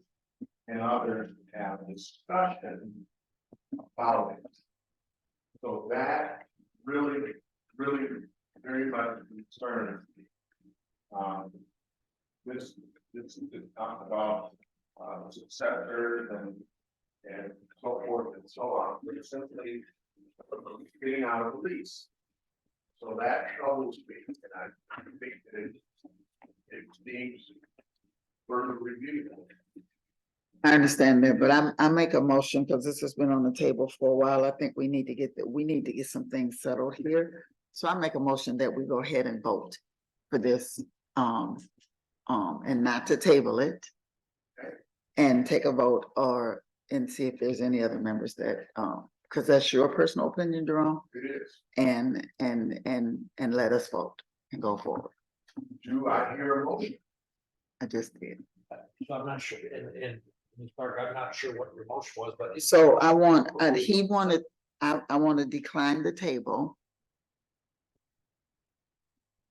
and others to have discussion about it. So that really very much concerned. Um, this talk about, successors and so forth and so on, we're simply getting out of the lease. So that troubles me, and I think that it needs further review. I understand that, but I make a motion because this has been on the table for a while. I think we need to get some things settled here. So I make a motion that we go ahead and vote for this, and not to table it. And take a vote and see if there's any other members that, because that's your personal opinion, Jerome. It is. And let us vote and go forward. Do I hear a motion? I just did. So I'm not sure, in this part, I'm not sure what your motion was, but. So I want, I want to decline the table.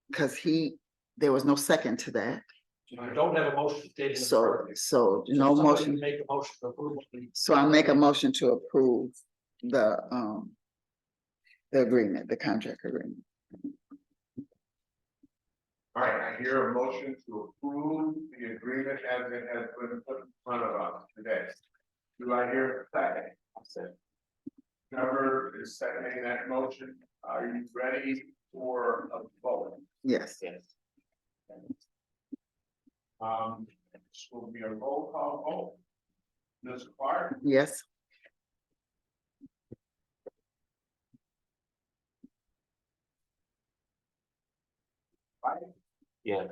Because there was no second to that. So you don't have a motion to table. So no somebody motion. Make a motion to approve. So I make a motion to approve the agreement, the contract agreement. All right, I hear a motion to approve the agreement as it has been put in front of us today. Do I hear a second? Trevor is seconding that motion. Are you ready for a vote? Yes. This will be a roll call vote. Ms. Clark, Yes. Yeah.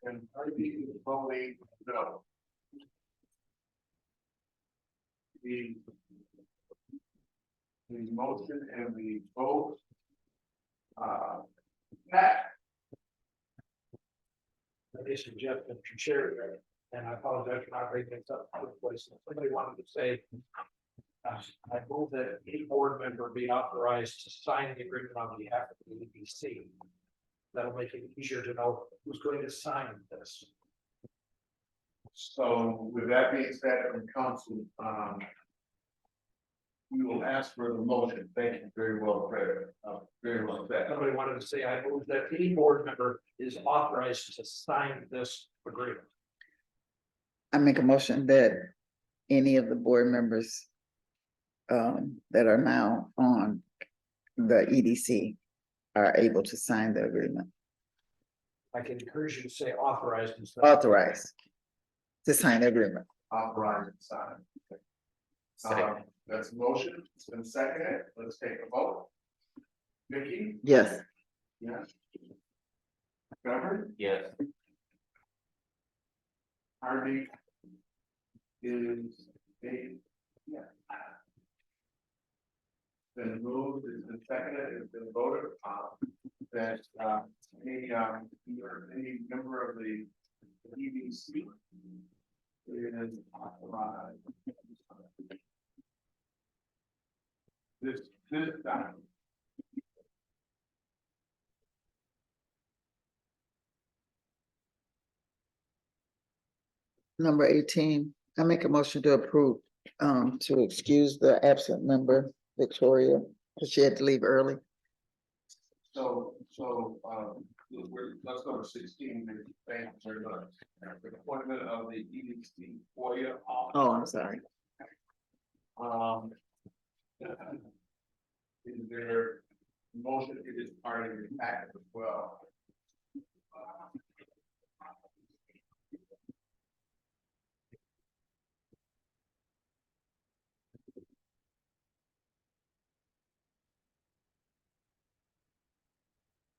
and Harvey is voting no. The motion and the vote. Pat, This is Jeff, Mr. Chair, and I apologize for not bringing this up out of place. Somebody wanted to say, I move that any board member be authorized to sign the agreement on behalf of the EBC. That'll make it easier to know who's going to sign this. so with that being said, from council, we will ask for the motion. Thank you very well, Fred. Very well said. Somebody wanted to say, I move that any board member is authorized to sign this agreement. I make a motion that any of the board members that are now on the EDC are able to sign the agreement. I can encourage you to say authorized instead. Authorized to sign the agreement. Authorized and signed. That's a motion. It's been seconded. Let's take a vote. Vicky? Yes. Yes. Trevor? Yes. Harvey? Is a, yeah. Been moved, it's been seconded, it's been voted that any member of the EDC is authorized. This time. Number 18, I make a motion to approve, to excuse the absent member, Victoria, because she had to leave early. So, let's go to 16, thank you very much. The appointment of the EDC FOIA officer. Oh, I'm sorry. Is there motion, it is part of your packet as well.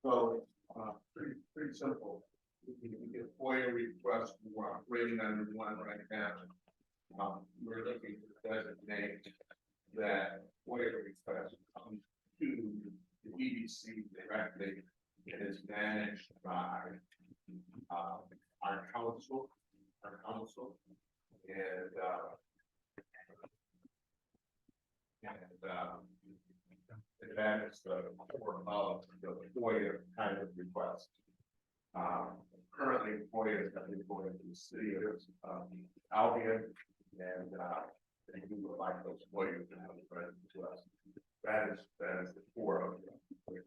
So, pretty simple. You can get FOIA requests, we're operating under one right now. We're looking to designate that FOIA request comes to the EDC directly. It is managed by our council, and that is the core of the FOIA kind of request. Currently, FOIA is going to the city of Albion, and And we would like those lawyers to have a present to us. That is the core of it.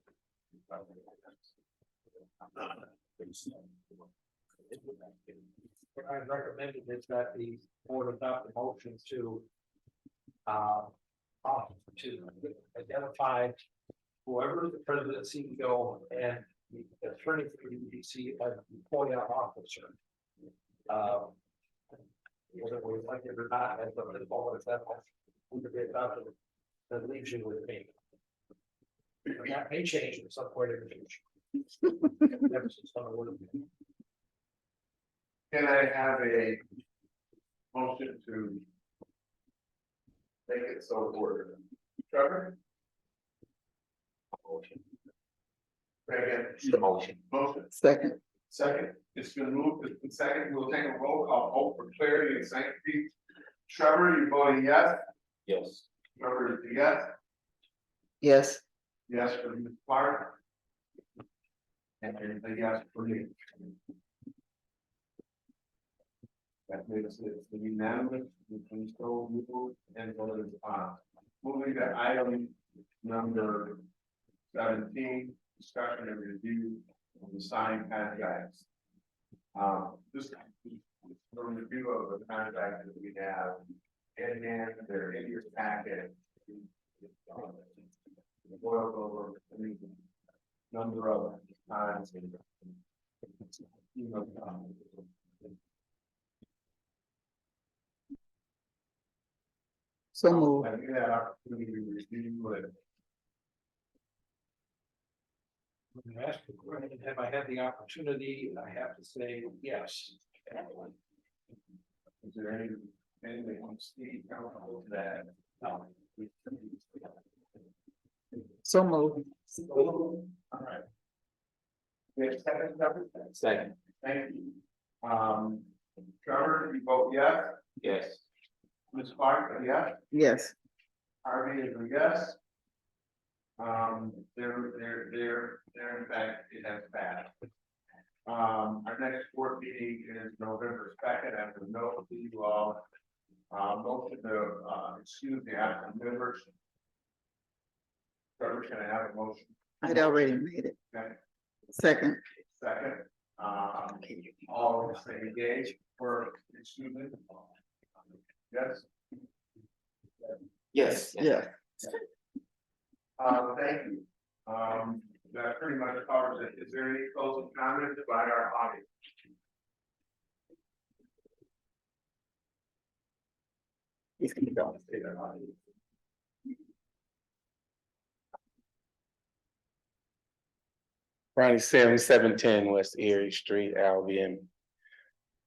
What I recommended is that the board adopt a motion to to identify whoever is the president, CEO, and the attorney for the EDC as the point out officer. Whether we like it or not, as the moment of that, we could get adopted, that leaves you with me. And that may change at some point in the future. Never since I'm aware of it. Can I have a motion to make it so ordered? Trevor? Motion. Motion. Motion. Second, Second, it's been moved, it's been second, we'll take a roll call vote for clarity and sanctity. Trevor, you voting yes? Yes. Trevor is a yes, yes, yes for Ms. Clark. And a yes for me. That makes it unanimous, we can still move and vote is on. Moving to item number 17, discussion and review of the signed contracts. This is a review of the contracts that we have, and then they're in your packet. Boiled over the number of times. so move, Have you had opportunity to review it? When you ask the question, have I had the opportunity? I have to say yes. Is there anything on Steve comfortable with that? No. so move, All right. We have second, Trevor? Second. Thank you. Trevor, you vote yes, Yes. Ms. Clark, a yes, yes, Harvey is a yes. They're in fact, it has passed. Our next board meeting is November 2nd, as a note to you all. Motion to, excuse the absent members. Trevor, can I have a motion? I'd already made it, Okay. second, Second, all say engaged for exclusion. Yes, Yes. yeah. thank you. That pretty much covers it. Is there any closing comments by our audience? He's gonna go. Say that audience. Ronnie 7710 West Erie Street, Albion.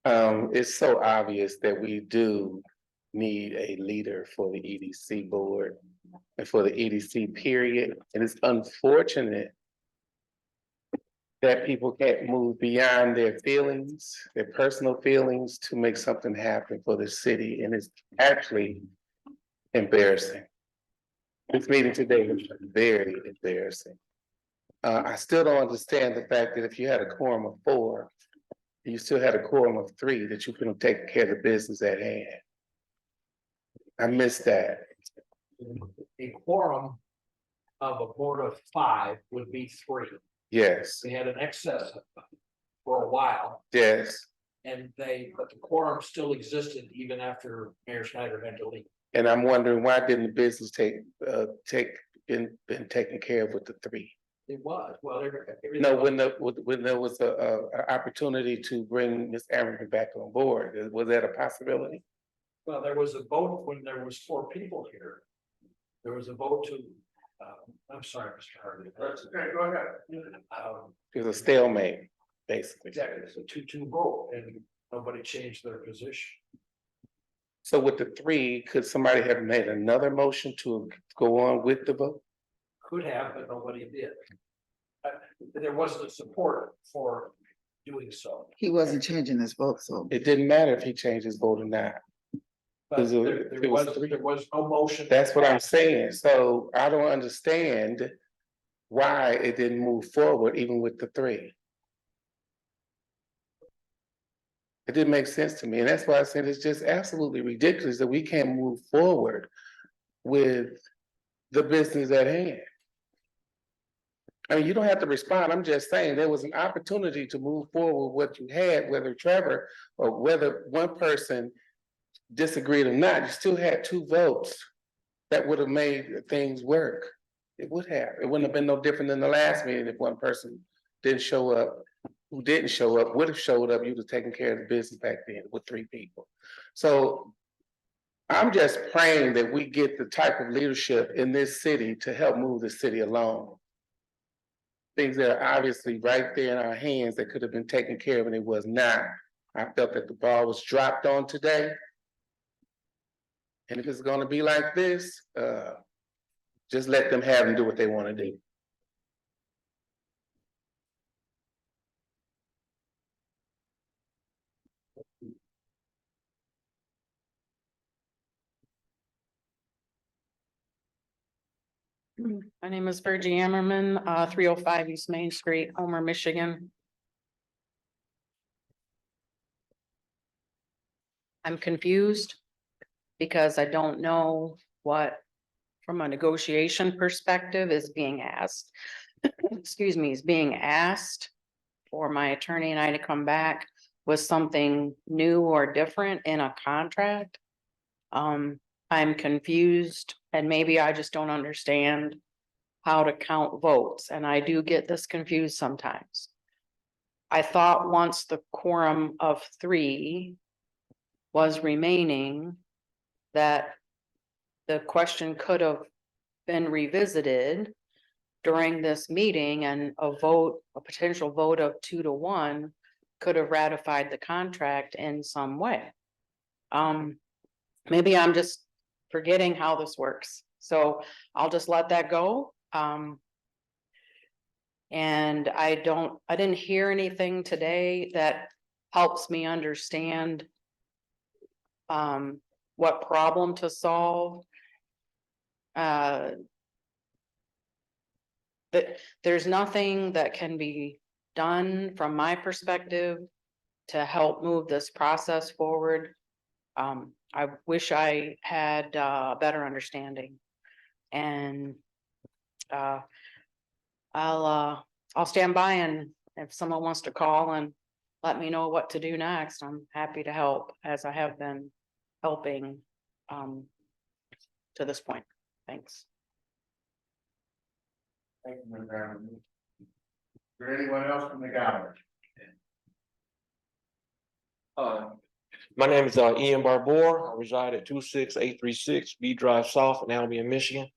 It's so obvious that we do need a leader for the EDC board and for the EDC period. And it's unfortunate that people can't move beyond their feelings, their personal feelings, to make something happen for the city. And it's actually embarrassing. This meeting today was very embarrassing. I still don't understand the fact that if you had a quorum of 4, you still had a quorum of 3, that you couldn't take care of the business at hand. I missed that. A quorum of a board of 5 would be 3. Yes, We had an excess for a while, yes. but the quorum still existed even after Mayor Schneider had to leave. And I'm wondering, why didn't the business been taken care of with the 3? It was, well, everything. No, when there was a opportunity to bring Ms. Ammerman back on board, was that a possibility? Well, there was a vote when there was 4 people here. There was a vote to, I'm sorry, Mr. Hardy. That's okay, go ahead. It was a stalemate, basically. Exactly, it's a 2-2 vote and nobody changed their position. So with the 3, could somebody have made another motion to go on with the vote? Could have, but nobody did. There wasn't support for doing so. He wasn't changing his vote, so It didn't matter if he changed his vote or not. But Is it- there it was was, 3? there was no motion. That's what I'm saying. So I don't understand why it didn't move forward even with the 3. It didn't make sense to me, and that's why I said it's just absolutely ridiculous that we can't move forward with the business at hand. I mean, you don't have to respond, I'm just saying, there was an opportunity to move forward with what you had, whether Trevor or whether one person disagreed or not, you still had 2 votes that would have made things work. It would have, it wouldn't have been no different than the last meeting if one person didn't show up. Who didn't show up would have showed up, you would have taken care of the business back then with 3 people. So I'm just praying that we get the type of leadership in this city to help move the city along. Things that are obviously right there in our hands that could have been taken care of and it was not. I felt that the ball was dropped on today. And if it's gonna be like this, just let them have and do what they wanna do. My name is Virgie Ammerman, 305 East Main Street, Homer, Michigan. I'm confused because I don't know what, from a negotiation perspective, is being asked. Excuse me, is being asked for my attorney and I to come back with something new or different in a contract. I'm confused, and maybe I just don't understand how to count votes, and I do get this confused sometimes. I thought once the quorum of 3 was remaining, that the question could have been revisited during this meeting, and a potential vote of 2 to 1 could have ratified the contract in some way. Maybe I'm just forgetting how this works, so I'll just let that go. And I didn't hear anything today that helps me understand what problem to solve. That there's nothing that can be done from my perspective to help move this process forward. I wish I had a better understanding, and I'll stand by, and if someone wants to call and let me know what to do next, I'm happy to help, as I have been helping to this point. Thanks. Thank you, Ms. Brown. Is there anyone else from the gallery? My name is Ian Barbour. I reside at 26836 B Drive South in Albion, Michigan.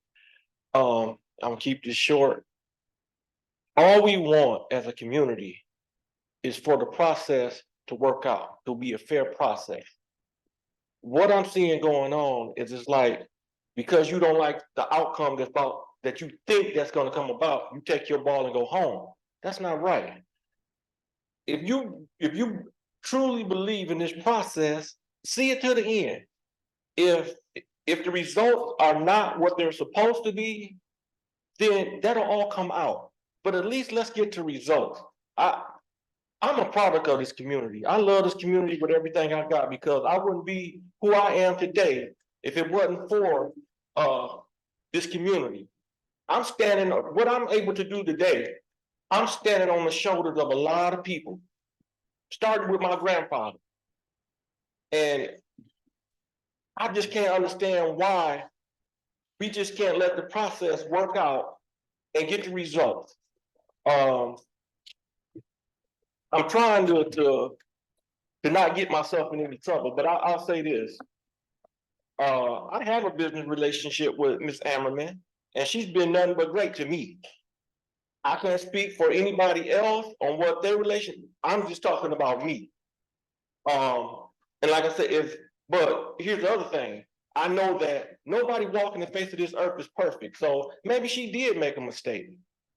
I'm gonna keep this short. All we want as a community is for the process to work out, to be a fair process. What I'm seeing going on is it's like, because you don't like the outcome that you think that's gonna come about, you take your ball and go home. That's not right. If you truly believe in this process, see it to the end. If the results are not what they're supposed to be, then that'll all come out. But at least let's get to results. I'm a product of this community. I love this community with everything I got, because I wouldn't be who I am today if it wasn't for this community. I'm standing, what I'm able to do today, I'm standing on the shoulders of a lot of people, starting with my grandfather. And I just can't understand why we just can't let the process work out and get the results. I'm trying to not get myself in any trouble, but I'll say this. I have a business relationship with Ms. Ammerman, and she's been nothing but great to me. I can't speak for anybody else on what their relation. I'm just talking about me. And like I said, but here's the other thing. I know that nobody walking the face of this earth is perfect. So maybe she did make a mistake.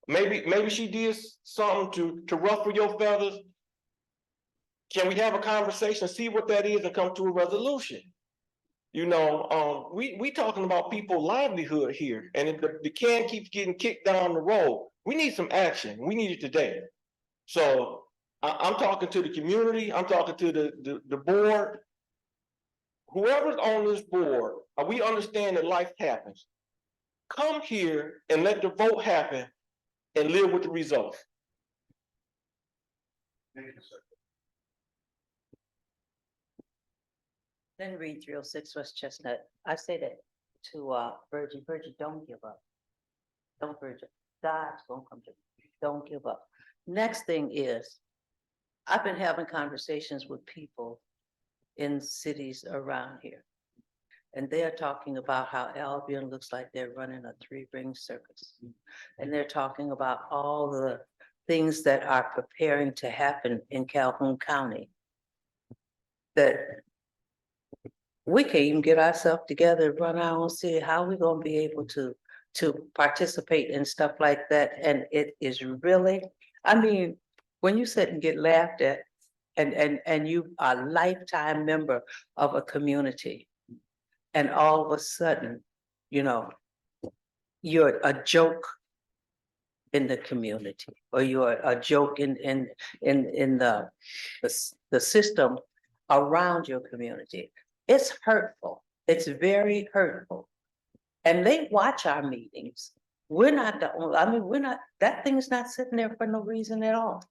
Maybe she did something to ruffle your feathers. Can we have a conversation, see what that is, and come to a resolution? You know, we talking about people's livelihood here, and if the can keeps getting kicked down the road, we need some action. We need it today. So I'm talking to the community, I'm talking to the board. Whoever's on this board, we understand that life happens. Come here and let the vote happen and live with the results. Thank you, sir. Then read 306 West Chestnut. I say that to Virgin, don't give up. Don't Virgin, God's gonna come to you. Don't give up. Next thing is, I've been having conversations with people in cities around here. And they're talking about how Albion looks like they're running a three-ring circus. And they're talking about all the things that are preparing to happen in Calhoun County. That we can't even get ourselves together and run our own city. How are we gonna be able to participate in stuff like that? And it is really, I mean, when you sit and get laughed at and you are a lifetime member of a community, and all of a sudden, you know, you're a joke in the community, or you're a joke in the system around your community. It's hurtful. It's very hurtful. And they watch our meetings. We're not the only, I mean, we're not, that thing's not sitting there for no reason at all.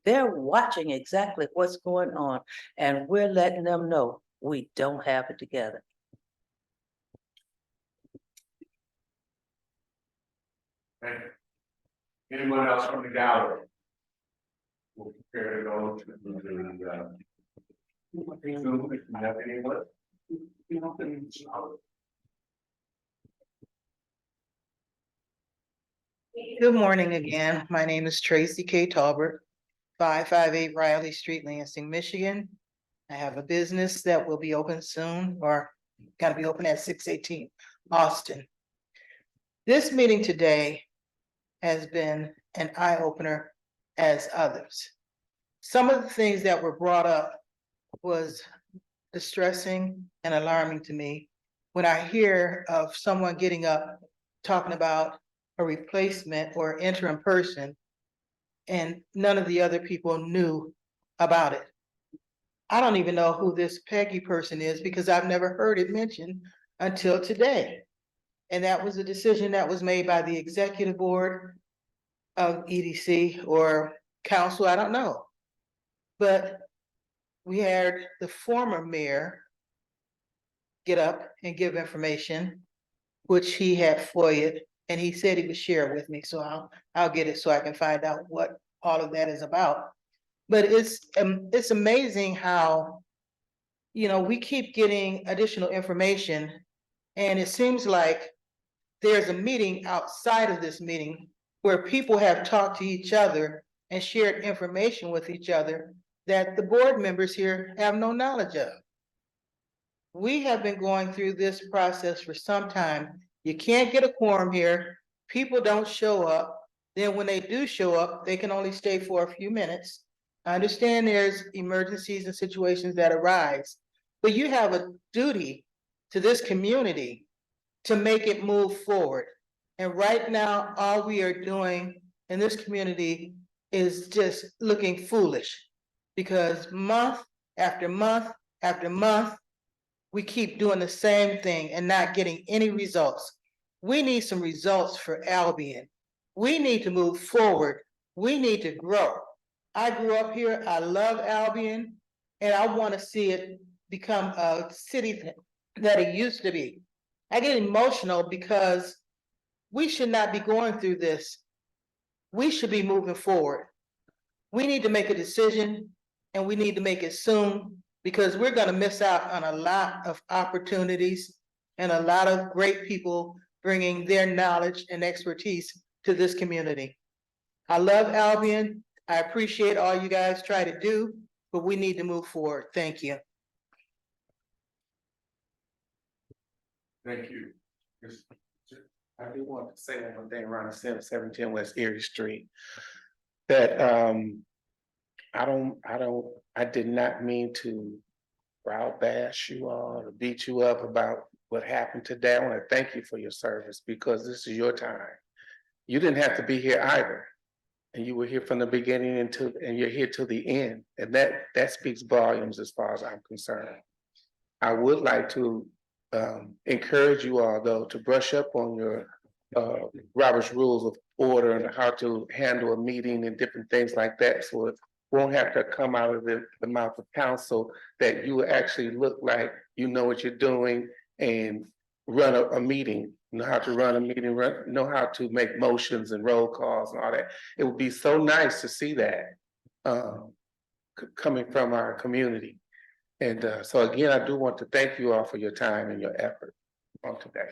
They're watching exactly what's going on, and we're letting them know we don't have it together. Thank you. Anyone else from the gallery? We'll prepare to go to the, Zoom, if you have anyone. Good morning again. My name is Tracy K. Talbert, 558 Riley Street, Lansing, Michigan. I have a business that will be open soon, or gonna be open at 618 Austin. This meeting today has been an eye-opener as others. Some of the things that were brought up was distressing and alarming to me when I hear of someone getting up talking about a replacement or interim person, and none of the other people knew about it. I don't even know who this Peggy person is because I've never heard it mentioned until today. And that was a decision that was made by the executive board of EDC or council, I don't know. But we had the former mayor get up and give information, which he had FOIA'd, and he said he would share it with me, so I'll get it so I can find out what all of that is about. But it's amazing how, you know, we keep getting additional information, and it seems like there's a meeting outside of this meeting where people have talked to each other and shared information with each other that the board members here have no knowledge of. We have been going through this process for some time. You can't get a quorum here. People don't show up. Then when they do show up, they can only stay for a few minutes. I understand there's emergencies and situations that arise, but you have a duty to this community to make it move forward. And right now, all we are doing in this community is just looking foolish, because month after month after month, we keep doing the same thing and not getting any results. We need some results for Albion. We need to move forward. We need to grow. I grew up here. I love Albion, and I want to see it become a city that it used to be. I get emotional because we should not be going through this. We should be moving forward. We need to make a decision, and we need to make it soon, because we're gonna miss out on a lot of opportunities and a lot of great people bringing their knowledge and expertise to this community. I love Albion. I appreciate all you guys try to do, but we need to move forward. Thank you. Thank you. Yes. I do want to say one thing around 17 West Erie Street. That I did not mean to brow bash you all or beat you up about what happened today. I want to thank you for your service, because this is your time. You didn't have to be here either. And you were here from the beginning and you're here till the end, and that speaks volumes as far as I'm concerned. I would like to encourage you all, though, to brush up on your Robert's Rules of Order and how to handle a meeting and different things like that, so it won't have to come out of the mouth of council, that you actually look like you know what you're doing and run a meeting, know how to run a meeting, know how to make motions and roll calls and all that. It would be so nice to see that coming from our community. And so again, I do want to thank you all for your time and your effort on today.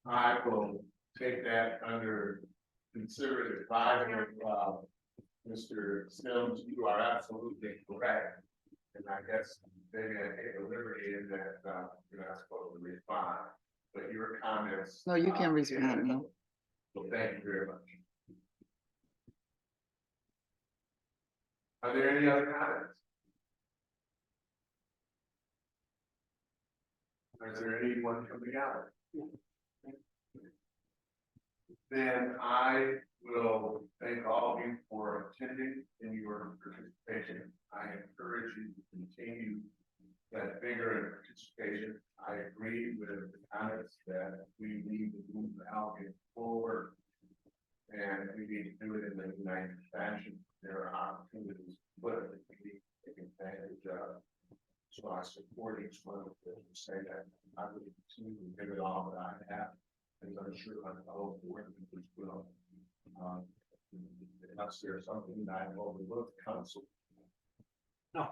I will take that under considerate advisement of Mr. Sims. You are absolutely correct. And I guess maybe I take a liberty in that you're not supposed to respond, but your comments. No, you can respond, no. So thank you very much. Are there any other comments? Is there anyone coming out? Then I will thank all of you for attending and your participation. I encourage you to continue that vigor and participation. I agree with the comments that we need to move Albion forward. And we need to do it in a united fashion. There are opportunities, but we need to take advantage of. So I support each one of them to say that I will continue to give it all that I have. And I'm sure my fellow board members will. Unless there's something that I overlooked, council. No.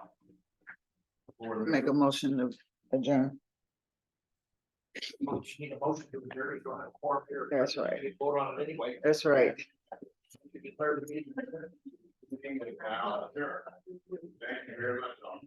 Make a motion to adjourn. You need a motion to adjourn, you don't have a quorum here. That's right. You vote on it anyway. That's right. You declare the meeting. Thank you very much. All.